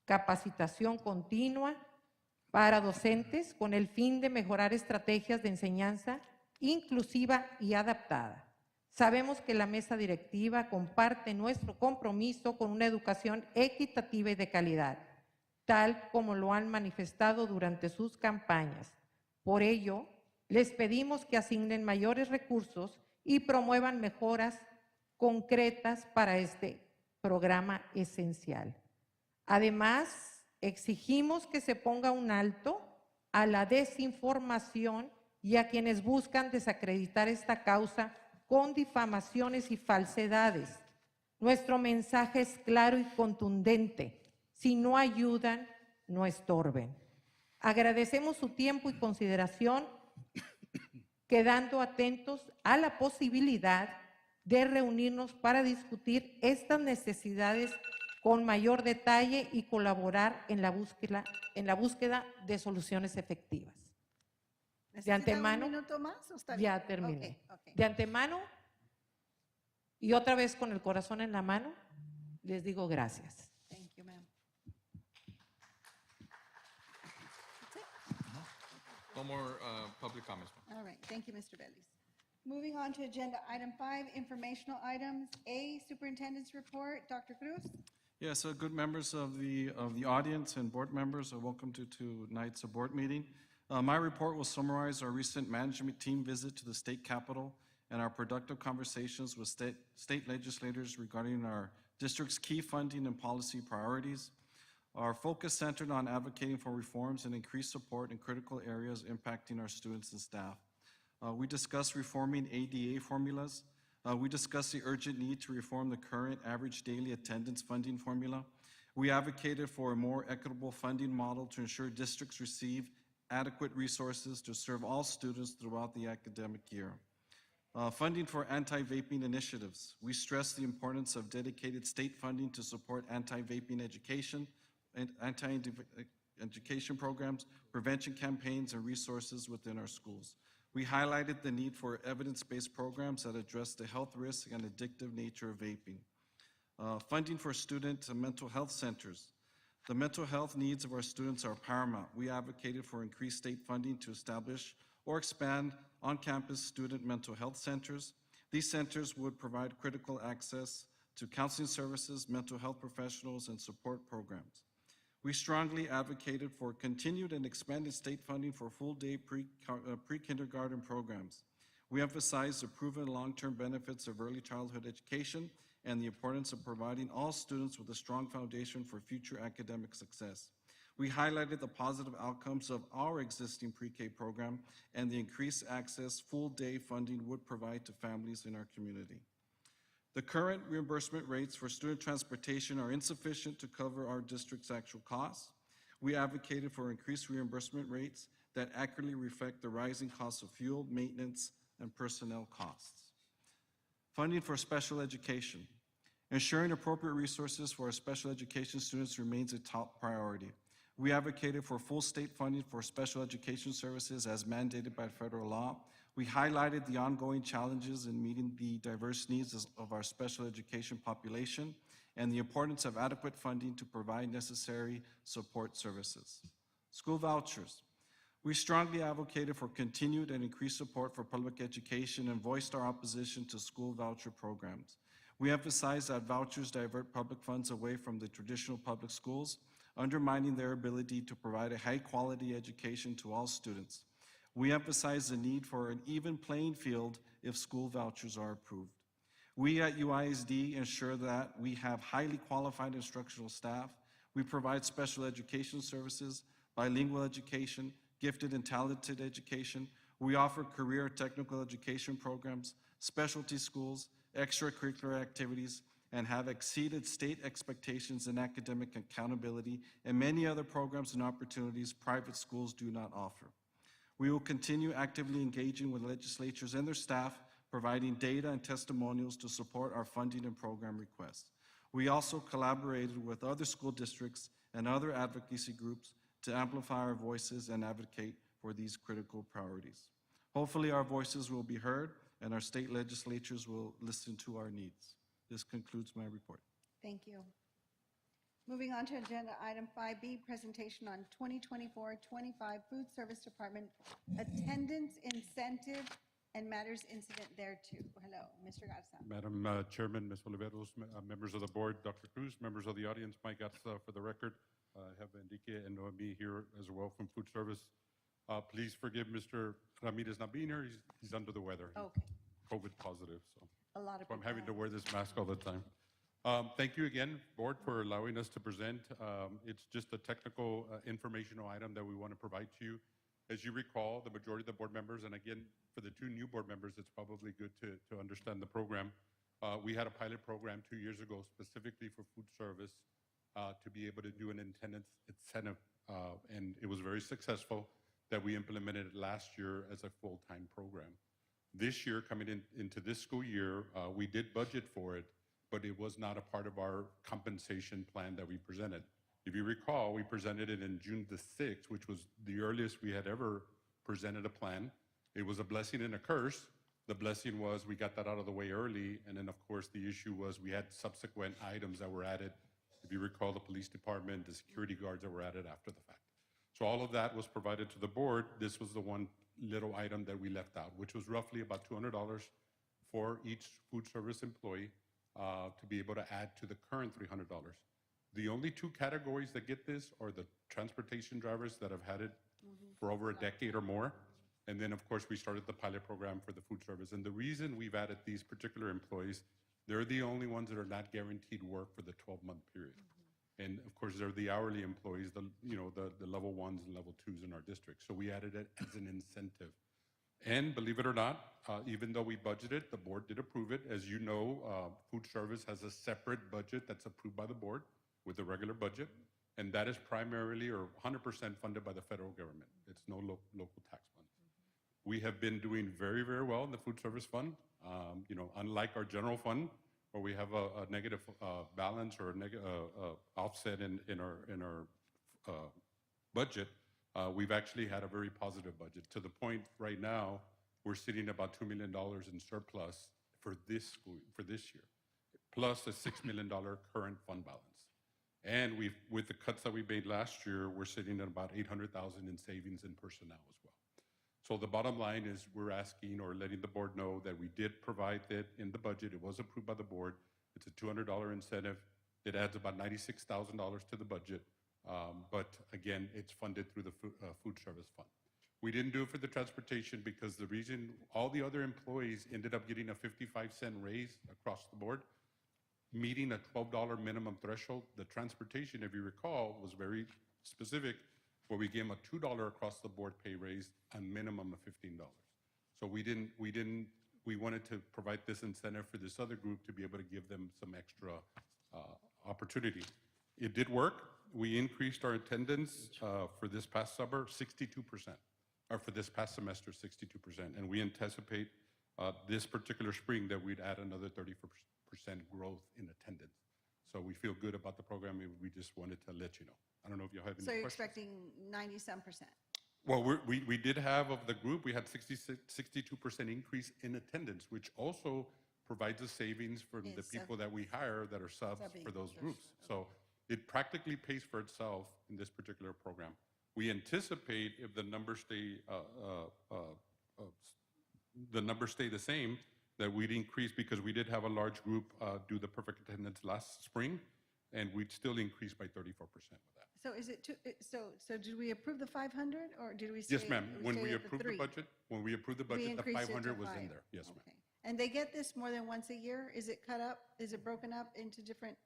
Capacitación continua para docentes con el fin de mejorar estrategias de enseñanza inclusiva y adaptada. Sabemos que la mesa directiva comparte nuestro compromiso con una educación equitativa y de calidad, tal como lo han manifestado durante sus campañas. Por ello, les pedimos que asignen mayores recursos y promuevan mejoras concretas para este programa esencial. Además, exigimos que se ponga un alto a la desinformación y a quienes buscan desacreditar esta causa con difamaciones y falsedades. Nuestro mensaje es claro y contundente. Si no ayudan, no estorben. Agradecemos su tiempo y consideración, quedando atentos a la posibilidad de reunirnos para discutir estas necesidades con mayor detalle y colaborar en la búsqueda de soluciones efectivas. De ¿Necesita antemano, un minuto más o está bien? ya terminé. Ok, ok. De antemano, y otra vez con el corazón en la mano, les digo gracias. Thank you, ma'am. No more public comments. All right, thank you, Mr. Bellis. Moving on to agenda item 5, informational items. A, Superintendent's Report. Dr. Cruz? Yes, good members of the audience and board members, welcome to tonight's board meeting. My report will summarize our recent management team visit to the state capitol and our productive conversations with state legislators regarding our district's key funding and policy priorities. Our focus centered on advocating for reforms and increased support in critical areas impacting our students and staff. We discussed reforming ADA formulas. We discussed the urgent need to reform the current average daily attendance funding formula. We advocated for a more equitable funding model to ensure districts receive adequate resources to serve all students throughout the academic year. Funding for anti-vaping initiatives. We stressed the importance of dedicated state funding to support anti-vaping education and anti-education programs, prevention campaigns, and resources within our schools. We highlighted the need for evidence-based programs that address the health risks and addictive nature of vaping. Funding for student and mental health centers. The mental health needs of our students are paramount. We advocated for increased state funding to establish or expand on-campus student mental health centers. These centers would provide critical access to counseling services, mental health professionals, and support programs. We strongly advocated for continued and expanded state funding for full-day pre-kindergarten programs. We emphasized the proven long-term benefits of early childhood education and the importance of providing all students with a strong foundation for future academic success. We highlighted the positive outcomes of our existing pre-K program and the increased access full-day funding would provide to families in our community. The current reimbursement rates for student transportation are insufficient to cover our district's actual costs. We advocated for increased reimbursement rates that accurately reflect the rising costs of fuel, maintenance, and personnel costs. Funding for special education. Ensuring appropriate resources for our special education students remains a top priority. We advocated for full state funding for special education services as mandated by federal law. We highlighted the ongoing challenges in meeting the diverse needs of our special education population and the importance of adequate funding to provide necessary support services. School vouchers. We strongly advocated for continued and increased support for public education and voiced our opposition to school voucher programs. We emphasized that vouchers divert public funds away from the traditional public schools, undermining their ability to provide a high-quality education to all students. We emphasize the need for an even playing field if school vouchers are approved. We at UISD ensure that we have highly qualified instructional staff. We provide special education services, bilingual education, gifted and talented education. We offer career technical education programs, specialty schools, extracurricular activities, and have exceeded state expectations in academic accountability and many other programs and opportunities private schools do not offer. We will continue actively engaging with legislatures and their staff, providing data and testimonials to support our funding and program requests. We also collaborated with other school districts and other advocacy groups to amplify our voices and advocate for these critical priorities. Hopefully our voices will be heard and our state legislatures will listen to our needs. This concludes my report. Thank you. Moving on to agenda item 5B, presentation on 2024-25 Food Service Department attendance incentive and matters incident thereto. Hello, Mr. Garza. Madam Chairman, Ms. Oliveros, members of the board, Dr. Cruz, members of the audience, Mike Garza for the record. I have Enrique and Noemi here as well from Food Service. Please forgive Mr. Ramirez not being here. He's under the weather. Okay. COVID positive, so A lot of I'm people having to are. wear this mask all the time. Thank you again, board, for allowing us to present. It's just a technical informational item that we want to provide to you. As you recall, the majority of the board members, and again, for the two new board members, it's probably good to understand the program. We had a pilot program 2 years ago specifically for food service to be able to do an attendance incentive, and it was very successful that we implemented it last year as a full-time program. This year, coming into this school year, we did budget for it, but it was not a part of our compensation plan that we presented. If you recall, we presented it in June the 6th, which was the earliest we had ever presented a plan. It was a blessing and a curse. The blessing was we got that out of the way early, and then of course the issue was we had subsequent items that were added. If you recall, the police department, the security guards that were added after the fact. So all of that was provided to the board. This was the one little item that we left out, which was roughly about $200 for each food service employee to be able to add to the current $300. The only two categories that get this are the transportation drivers that have had it for over a decade or more. And then, of course, we started the pilot program for the food service. And the reason we've added these particular employees, they're the only ones that are not guaranteed work for the 12-month period. And of course, they're the hourly employees, the level 1s and level 2s in our district. So we added it as an incentive. And believe it or not, even though we budgeted, the board did approve it. As you know, food service has a separate budget that's approved by the board with the regular budget. And that is primarily or 100% funded by the federal government. It's no local tax funds. We have been doing very, very well in the food service fund. Unlike our general fund, where we have a negative balance or a offset in our budget, we've actually had a very positive budget to the point right now we're sitting about $2 million in surplus for this year, plus a $6 million current fund balance. And with the cuts that we made last year, we're sitting at about $800,000 in savings in personnel as well. So the bottom line is we're asking or letting the board know that we did provide that in the budget. It was approved by the board. It's a $200 incentive. It adds about $96,000 to the budget. But again, it's funded through the food service fund. We didn't do it for the transportation because the reason all the other employees ended up getting a 55-cent raise across the board, meeting a $12 minimum threshold. The transportation, if you recall, was very specific, where we gave them a $2 across the board pay raise, a minimum of $15. So we wanted to provide this incentive for this other group to be able to give them some extra opportunity. It did work. We increased our attendance for this past summer 62%, or for this past semester 62%, and we anticipate this particular spring that we'd add another 30% growth in attendance. So we feel good about the program, and we just wanted to let you know. I don't know if you have any questions. So you're expecting 90-some%? Well, we did have, of the group, we had 62% increase in attendance, which also provides a savings for the people that we hire that are subs for those groups. So it practically pays for itself in this particular program. We anticipate if the numbers stay the same, that we'd increase, because we did have a large group do the perfect attendance last spring, and we'd still increase by 34% with that. So is it so did we approve the 500 or did we say? Yes, ma'am. When we stay at the approved the 3? budget, the increased it to 500 was in 5. there. Yes, ma'am. Okay. And they get this more than once a year? Is it cut up? Is it broken up into different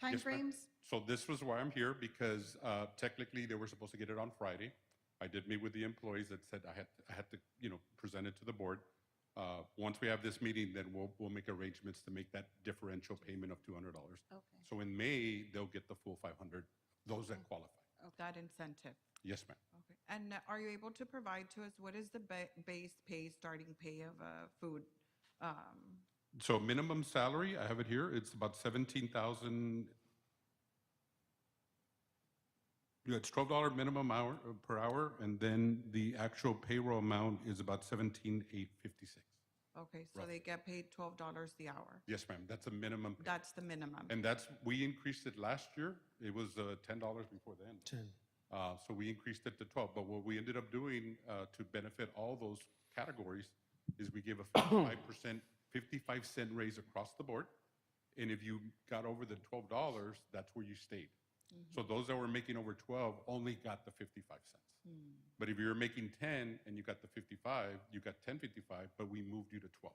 time Yes, ma'am. frames? So this was why I'm here, because technically they were supposed to get it on Friday. I did meet with the employees that said I had to present it to the board. Once we have this meeting, then we'll make arrangements to make that differential payment of $200. Okay. So in May, they'll get the full 500, those that qualify. That incentive. Yes, ma'am. Okay. And are you able to provide to us what is the base pay, starting pay of food? So minimum salary, I have it here, it's about 17,000. Yeah, it's $12 minimum hour per hour, and then the actual payroll amount is about $17,856. Okay, so Roughly. they get paid $12 the hour. Yes, ma'am, that's a minimum. Pay. That's the minimum. And we increased it last year. It was $10 before then. 10. So we increased it to 12. But what we ended up doing to benefit all those categories is we gave a 55-cent raise across the board. And if you got over the $12, that's where you stayed. So those that were making over 12 only got the 55 cents. But if you were making 10 and you got the 55, you got 10.55, but we moved you to 12.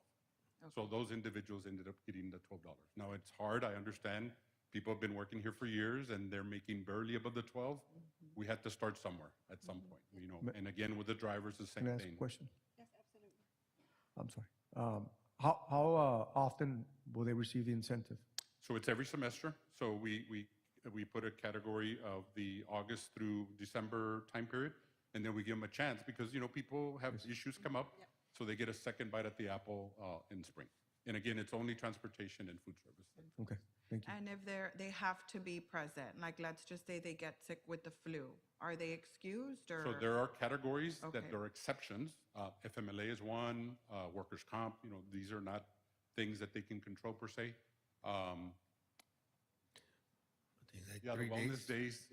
So those individuals ended up getting the $12. Now it's hard, I understand, People have been working here for years and they're making barely above the 12. We had to start somewhere at some point, you know. And again, with the drivers, the same Can I ask a thing. question? Yes, absolutely. I'm sorry. How often will they receive the incentive? So it's every semester. So we put a category of the August through December time period, and then we give them a chance because, you know, people have issues come up, so they get a second bite at the apple in spring. And again, it's only transportation and food service. Okay, thank you. And if they have to be present, like let's just say they get sick with the flu, are they excused or? So there are categories that Okay. there are exceptions. FMLA is one, workers' comp, you know, these are not things that they can control per se. Yeah, the wellness days,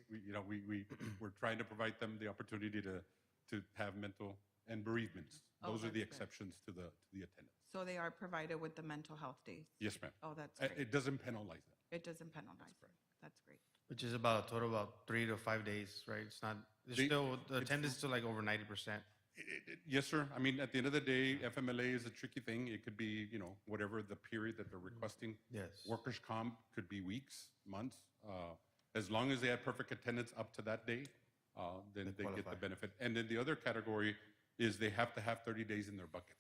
we're trying to provide them the opportunity to have mental and bereavements. Oh, Those are the that's good. exceptions to the attendance. So they are provided with the mental health days? Yes, ma'am. Oh, that's It great. doesn't penalize them. It doesn't penalize them. That's great. Which is about a total of about 3 to 5 days, right? It's not, there's They- still, the it's- attendance is still like over 90%. Yes, sir. I mean, at the end of the day, FMLA is a tricky thing. It could be, you know, whatever the period that they're requesting. Yes. Workers' comp could be weeks, months. As long as they had perfect attendance up to that day, then they get the qualify. benefit. And then the other category is they have to have 30 days in their buckets.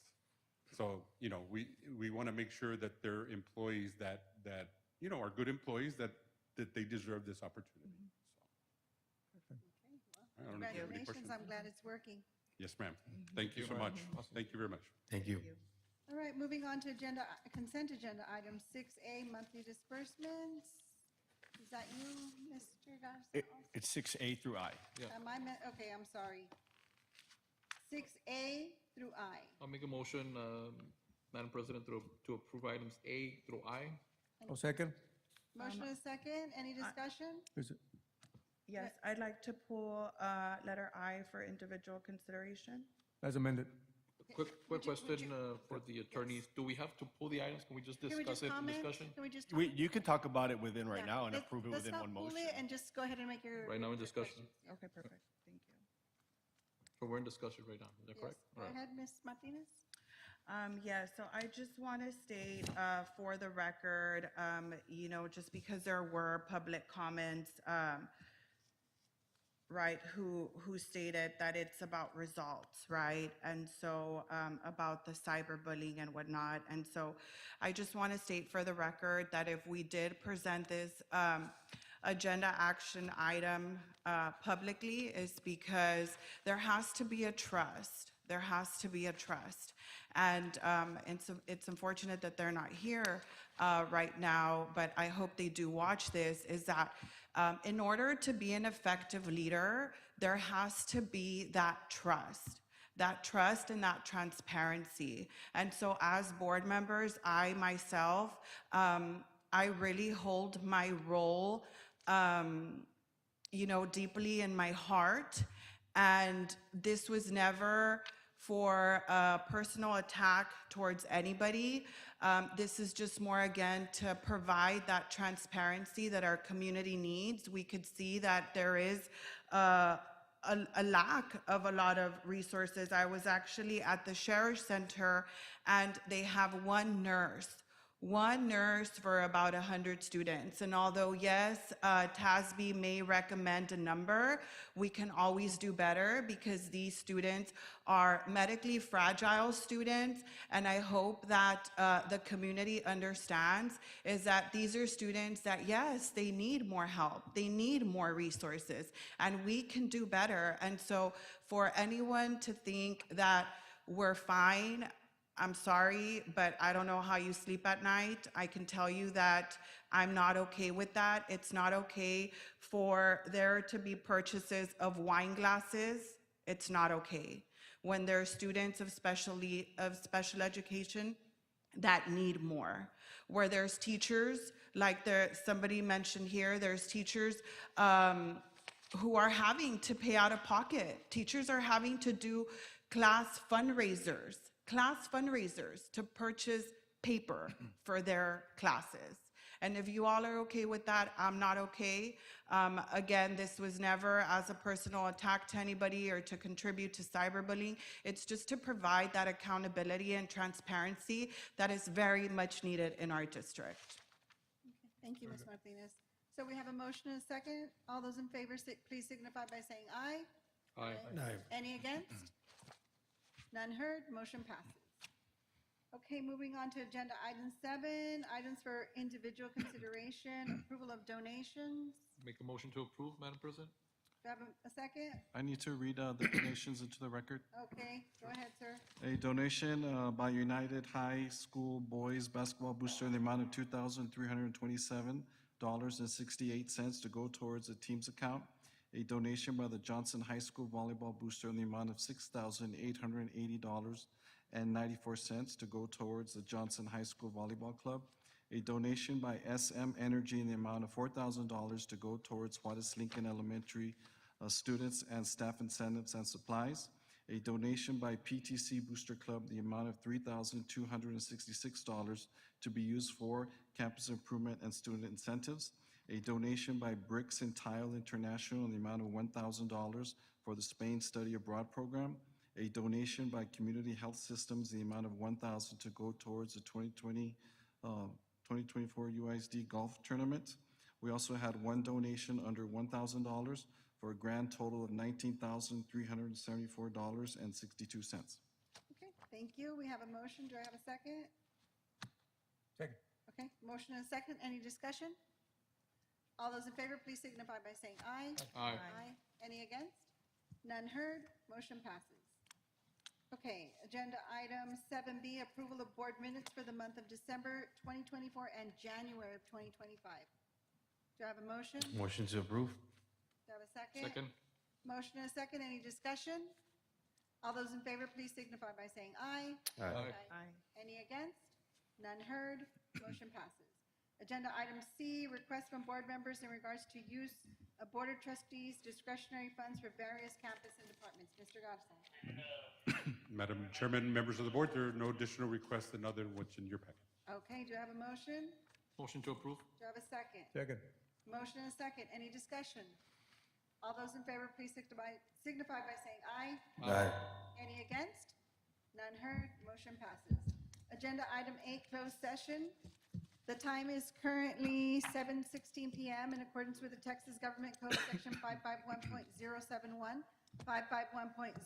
So, you know, we want to make sure that they're employees that, you know, are good employees that they deserve this opportunity. So, I don't know if you have any Congratulations, questions. I'm glad it's working. Yes, ma'am. Thank you so much. Thank you very much. Thank you. All right, moving on to consent agenda item 6A, monthly disbursements. Is that you, Mr. Garza? It's 6A through I. Okay, I'm sorry. 6A through I. I'll make a motion, Madam President, to approve items A through I. Oh, second? Motion is second, any discussion? Is it? Yes, I'd like to pull letter I for individual consideration. As amended. Quick question for the attorneys. Do we have to pull the items? Can we just Can we discuss just it in comment? discussion? Can we just? You can talk about it within right Yeah, now and let's- approve it let's within not one pull motion. it and just go ahead and make your. Right now in your discussion. questions. Okay, perfect. Thank you. So we're in discussion right now, is that Yes, correct? go All right. ahead, Ms. Martinez. Yeah, so I just want to state for the record, you know, just because there were public comments, right, who stated that it's about results, right? And so about the cyberbullying and whatnot. And so I just want to state for the record that if we did present this agenda action item publicly, is because there has to be a trust. There has to be a trust. And it's unfortunate that they're not here right now, but I hope they do watch this, is that in order to be an effective leader, there has to be that trust and that transparency. And so as board members, I myself, I really hold my role, you know, deeply in my heart. And this was never for a personal attack towards anybody. This is just more, again, to provide that transparency that our community needs. We could see that there is a lack of a lot of resources. I was actually at the Sheriff Center, and they have one nurse for about 100 students. And although, yes, TASB may recommend a number, we can always do better because these students are medically fragile students. And I hope that the community understands is that these are students that, yes, they need more help. They need more resources, and we can do better. And so for anyone to think that we're fine, I'm sorry, but I don't know how you sleep at night. I can tell you that I'm not okay with that. It's not okay for there to be purchases of wine glasses. It's not okay. When there are students of special education that need more. Where there's teachers, like somebody mentioned here, there's teachers who are having to pay out of pocket. Teachers are having to do class fundraisers to purchase paper for their classes. And if you all are okay with that, I'm not okay. Again, this was never as a personal attack to anybody or to contribute to cyberbullying. It's just to provide that accountability and transparency that is very much needed in our district. Thank you, Ms. Martinez. So we have a motion and a second. All those in favor, please signify by saying aye. Aye. Any against? None heard, motion passes. Okay, moving on to agenda item 7, items for individual consideration, approval of donations. Make a motion to approve, Madam President? Do I have a second? I need to read the donations into the record. Okay, go ahead, sir. A donation by United High School Boys Basketball Booster in the amount of $2,327.68 to go towards the team's account. A donation by the Johnson High School Volleyball Booster in the amount of $6,880.94 to go towards the Johnson High School Volleyball Club. A donation by SM Energy in the amount of $4,000 to go towards Juarez Lincoln Elementary students and staff incentives and supplies. A donation by PTC Booster Club, the amount of $3,266 to be used for campus improvement and student incentives. A donation by Bricks and Tile International in the amount of $1,000 for the Spain Study Abroad program. A donation by Community Health Systems, the amount of $1,000 to go towards the 2024 UISD Golf Tournament. We also had one donation under $1,000 for a grand total of $19,374.62. Okay, thank you. We have a motion. Do I have a second? Second. Okay, motion and a second. Any discussion? All those in favor, please signify by saying aye. Aye. Any against? None heard, motion passes. Okay, agenda item 7B, approval of board minutes for the month of December 2024 and January of 2025. Do I have a motion? Do Motion to approve. I have a second? Second. Motion and a second, any discussion? All those in favor, please signify by saying aye. Aye. Any against? None heard, motion passes. Agenda item C, request from board members in regards to use of Board of Trustees discretionary funds for various campus and departments. Mr. Garza. Madam Chairman, members of the board, there are no additional requests than other than what's in your packet. Okay, do I have a motion? Motion to approve? Do I have a second? Second. Motion and a second. Any discussion? All those in favor, please signify by saying aye. Aye. Any against? None heard. Motion passes. Agenda item 8, closed session. The time is currently 7:16 p.m. in accordance with the Texas Government Code Section 551.071, 551.074,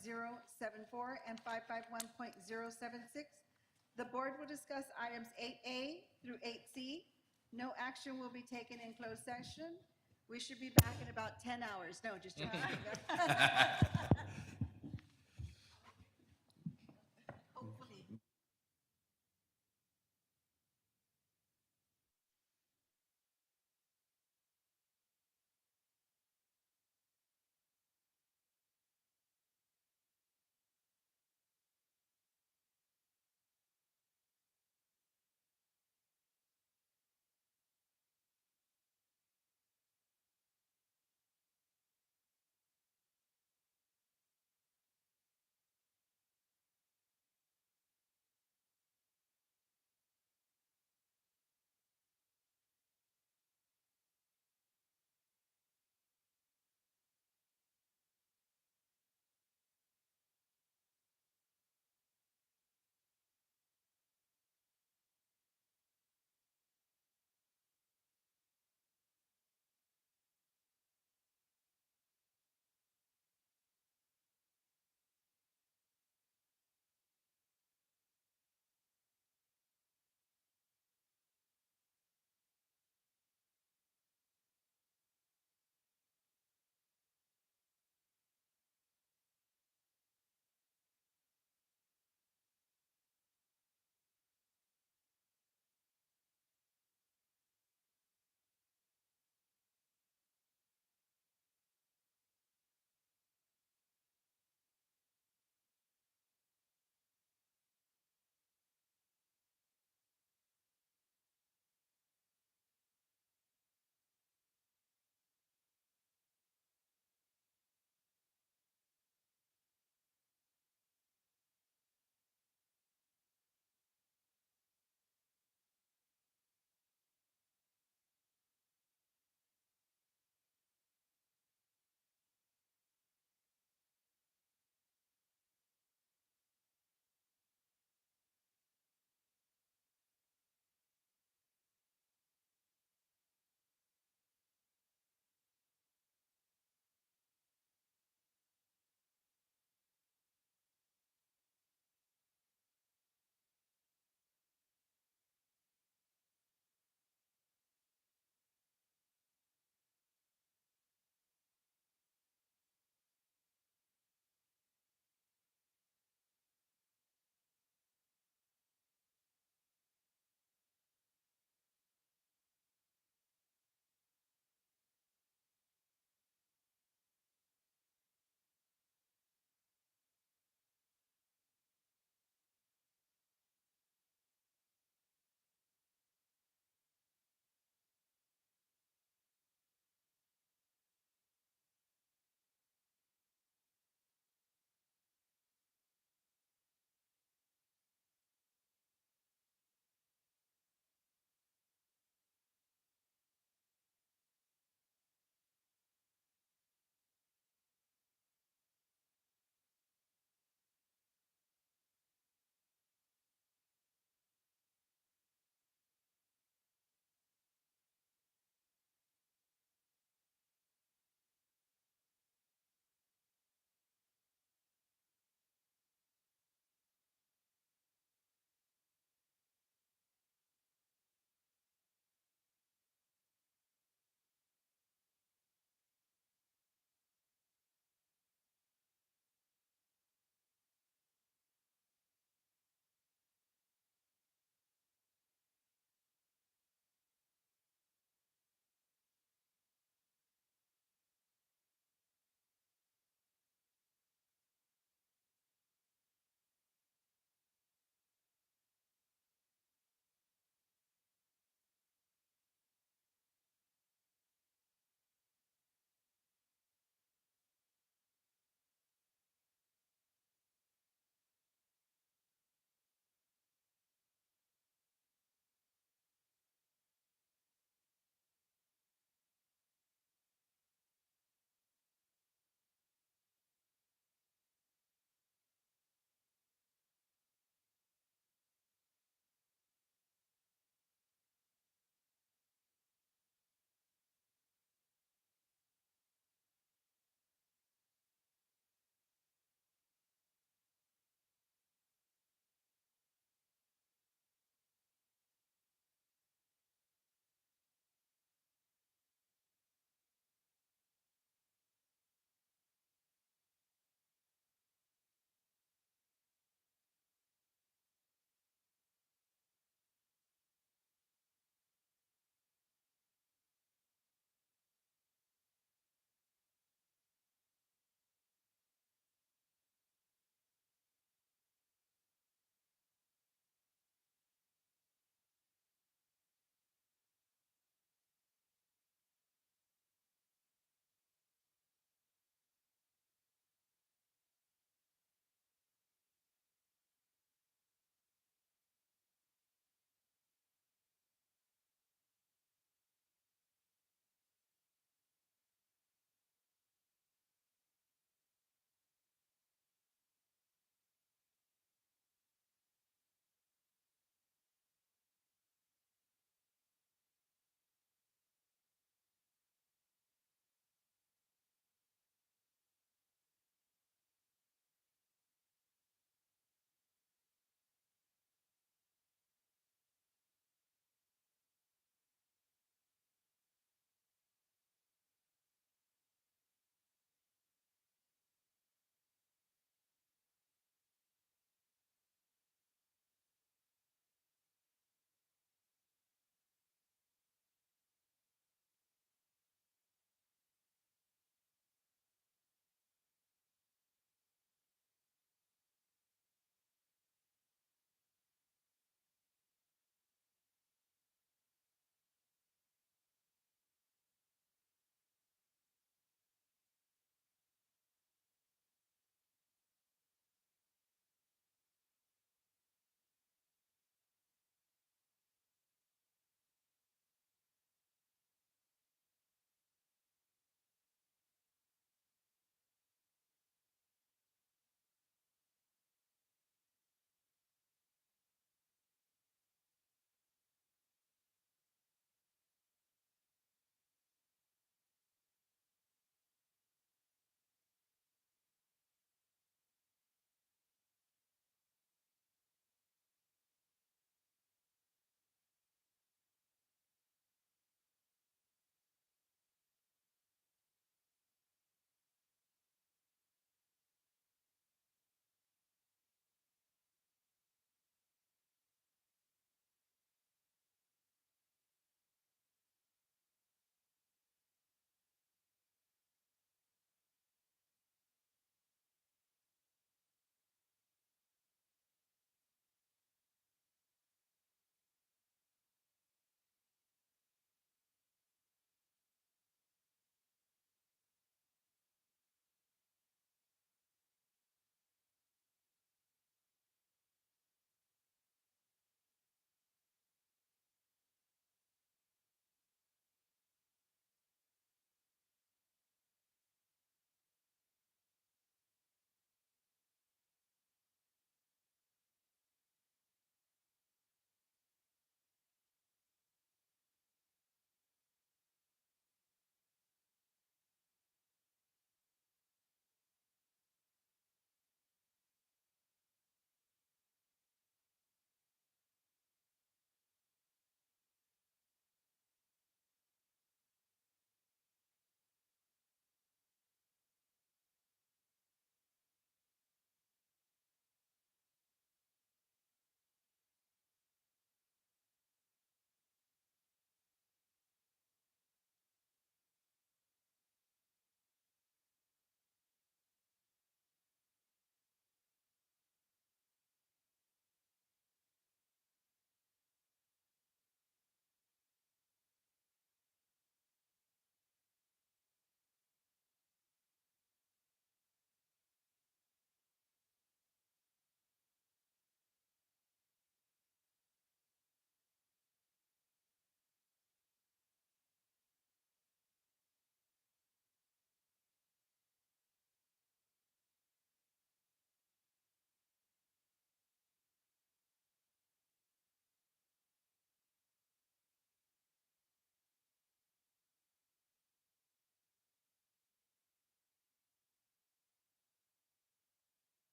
and 551.076. The board will discuss items 8A through 8C. No action will be taken in closed session. We should be back in about 10 hours. No, just joking.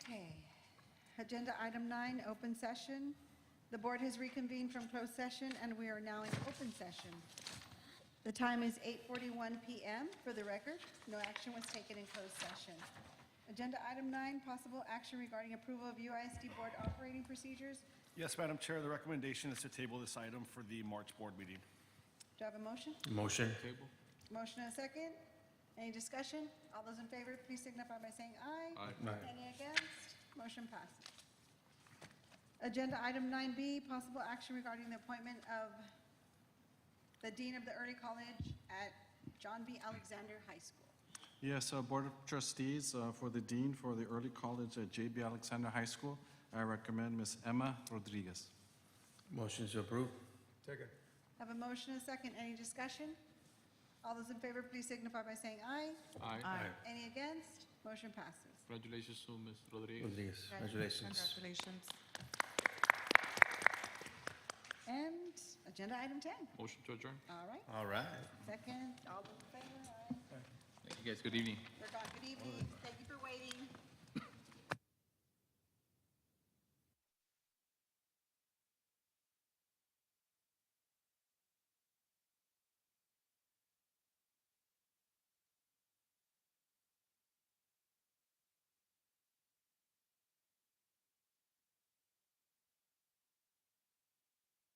Okay. Agenda item 9, open session. The board has reconvened from closed session, and we are now in open session. The time is 8:41 PM. For the record, no action was taken in closed session. Agenda item 9, possible action regarding approval of UISD board operating procedures. Yes, Madam Chair, the recommendation is to table this item for the March board meeting. Do I have a motion? Motion. Motion and a second. Any discussion? All those in favor, please signify by saying aye. Aye. Any against? Motion passes. Agenda item 9B, possible action regarding the appointment of the Dean of the Early College at John B. Alexander High School. Yes, Board of Trustees, for the Dean for the Early College at J.B. Alexander High School, I recommend Ms. Emma Rodriguez. Motion to approve. Second. Have a motion and a second. Any discussion? All those in favor, please signify by saying aye. Aye. Any against? Motion passes. Congratulations to Ms. Rodriguez. Congratulations. And agenda item 10. Motion to adjourn. All right. All right. Second, all those in favor? Aye. Thank you guys. Good evening. We're gone. Good evening. Thank you for waiting.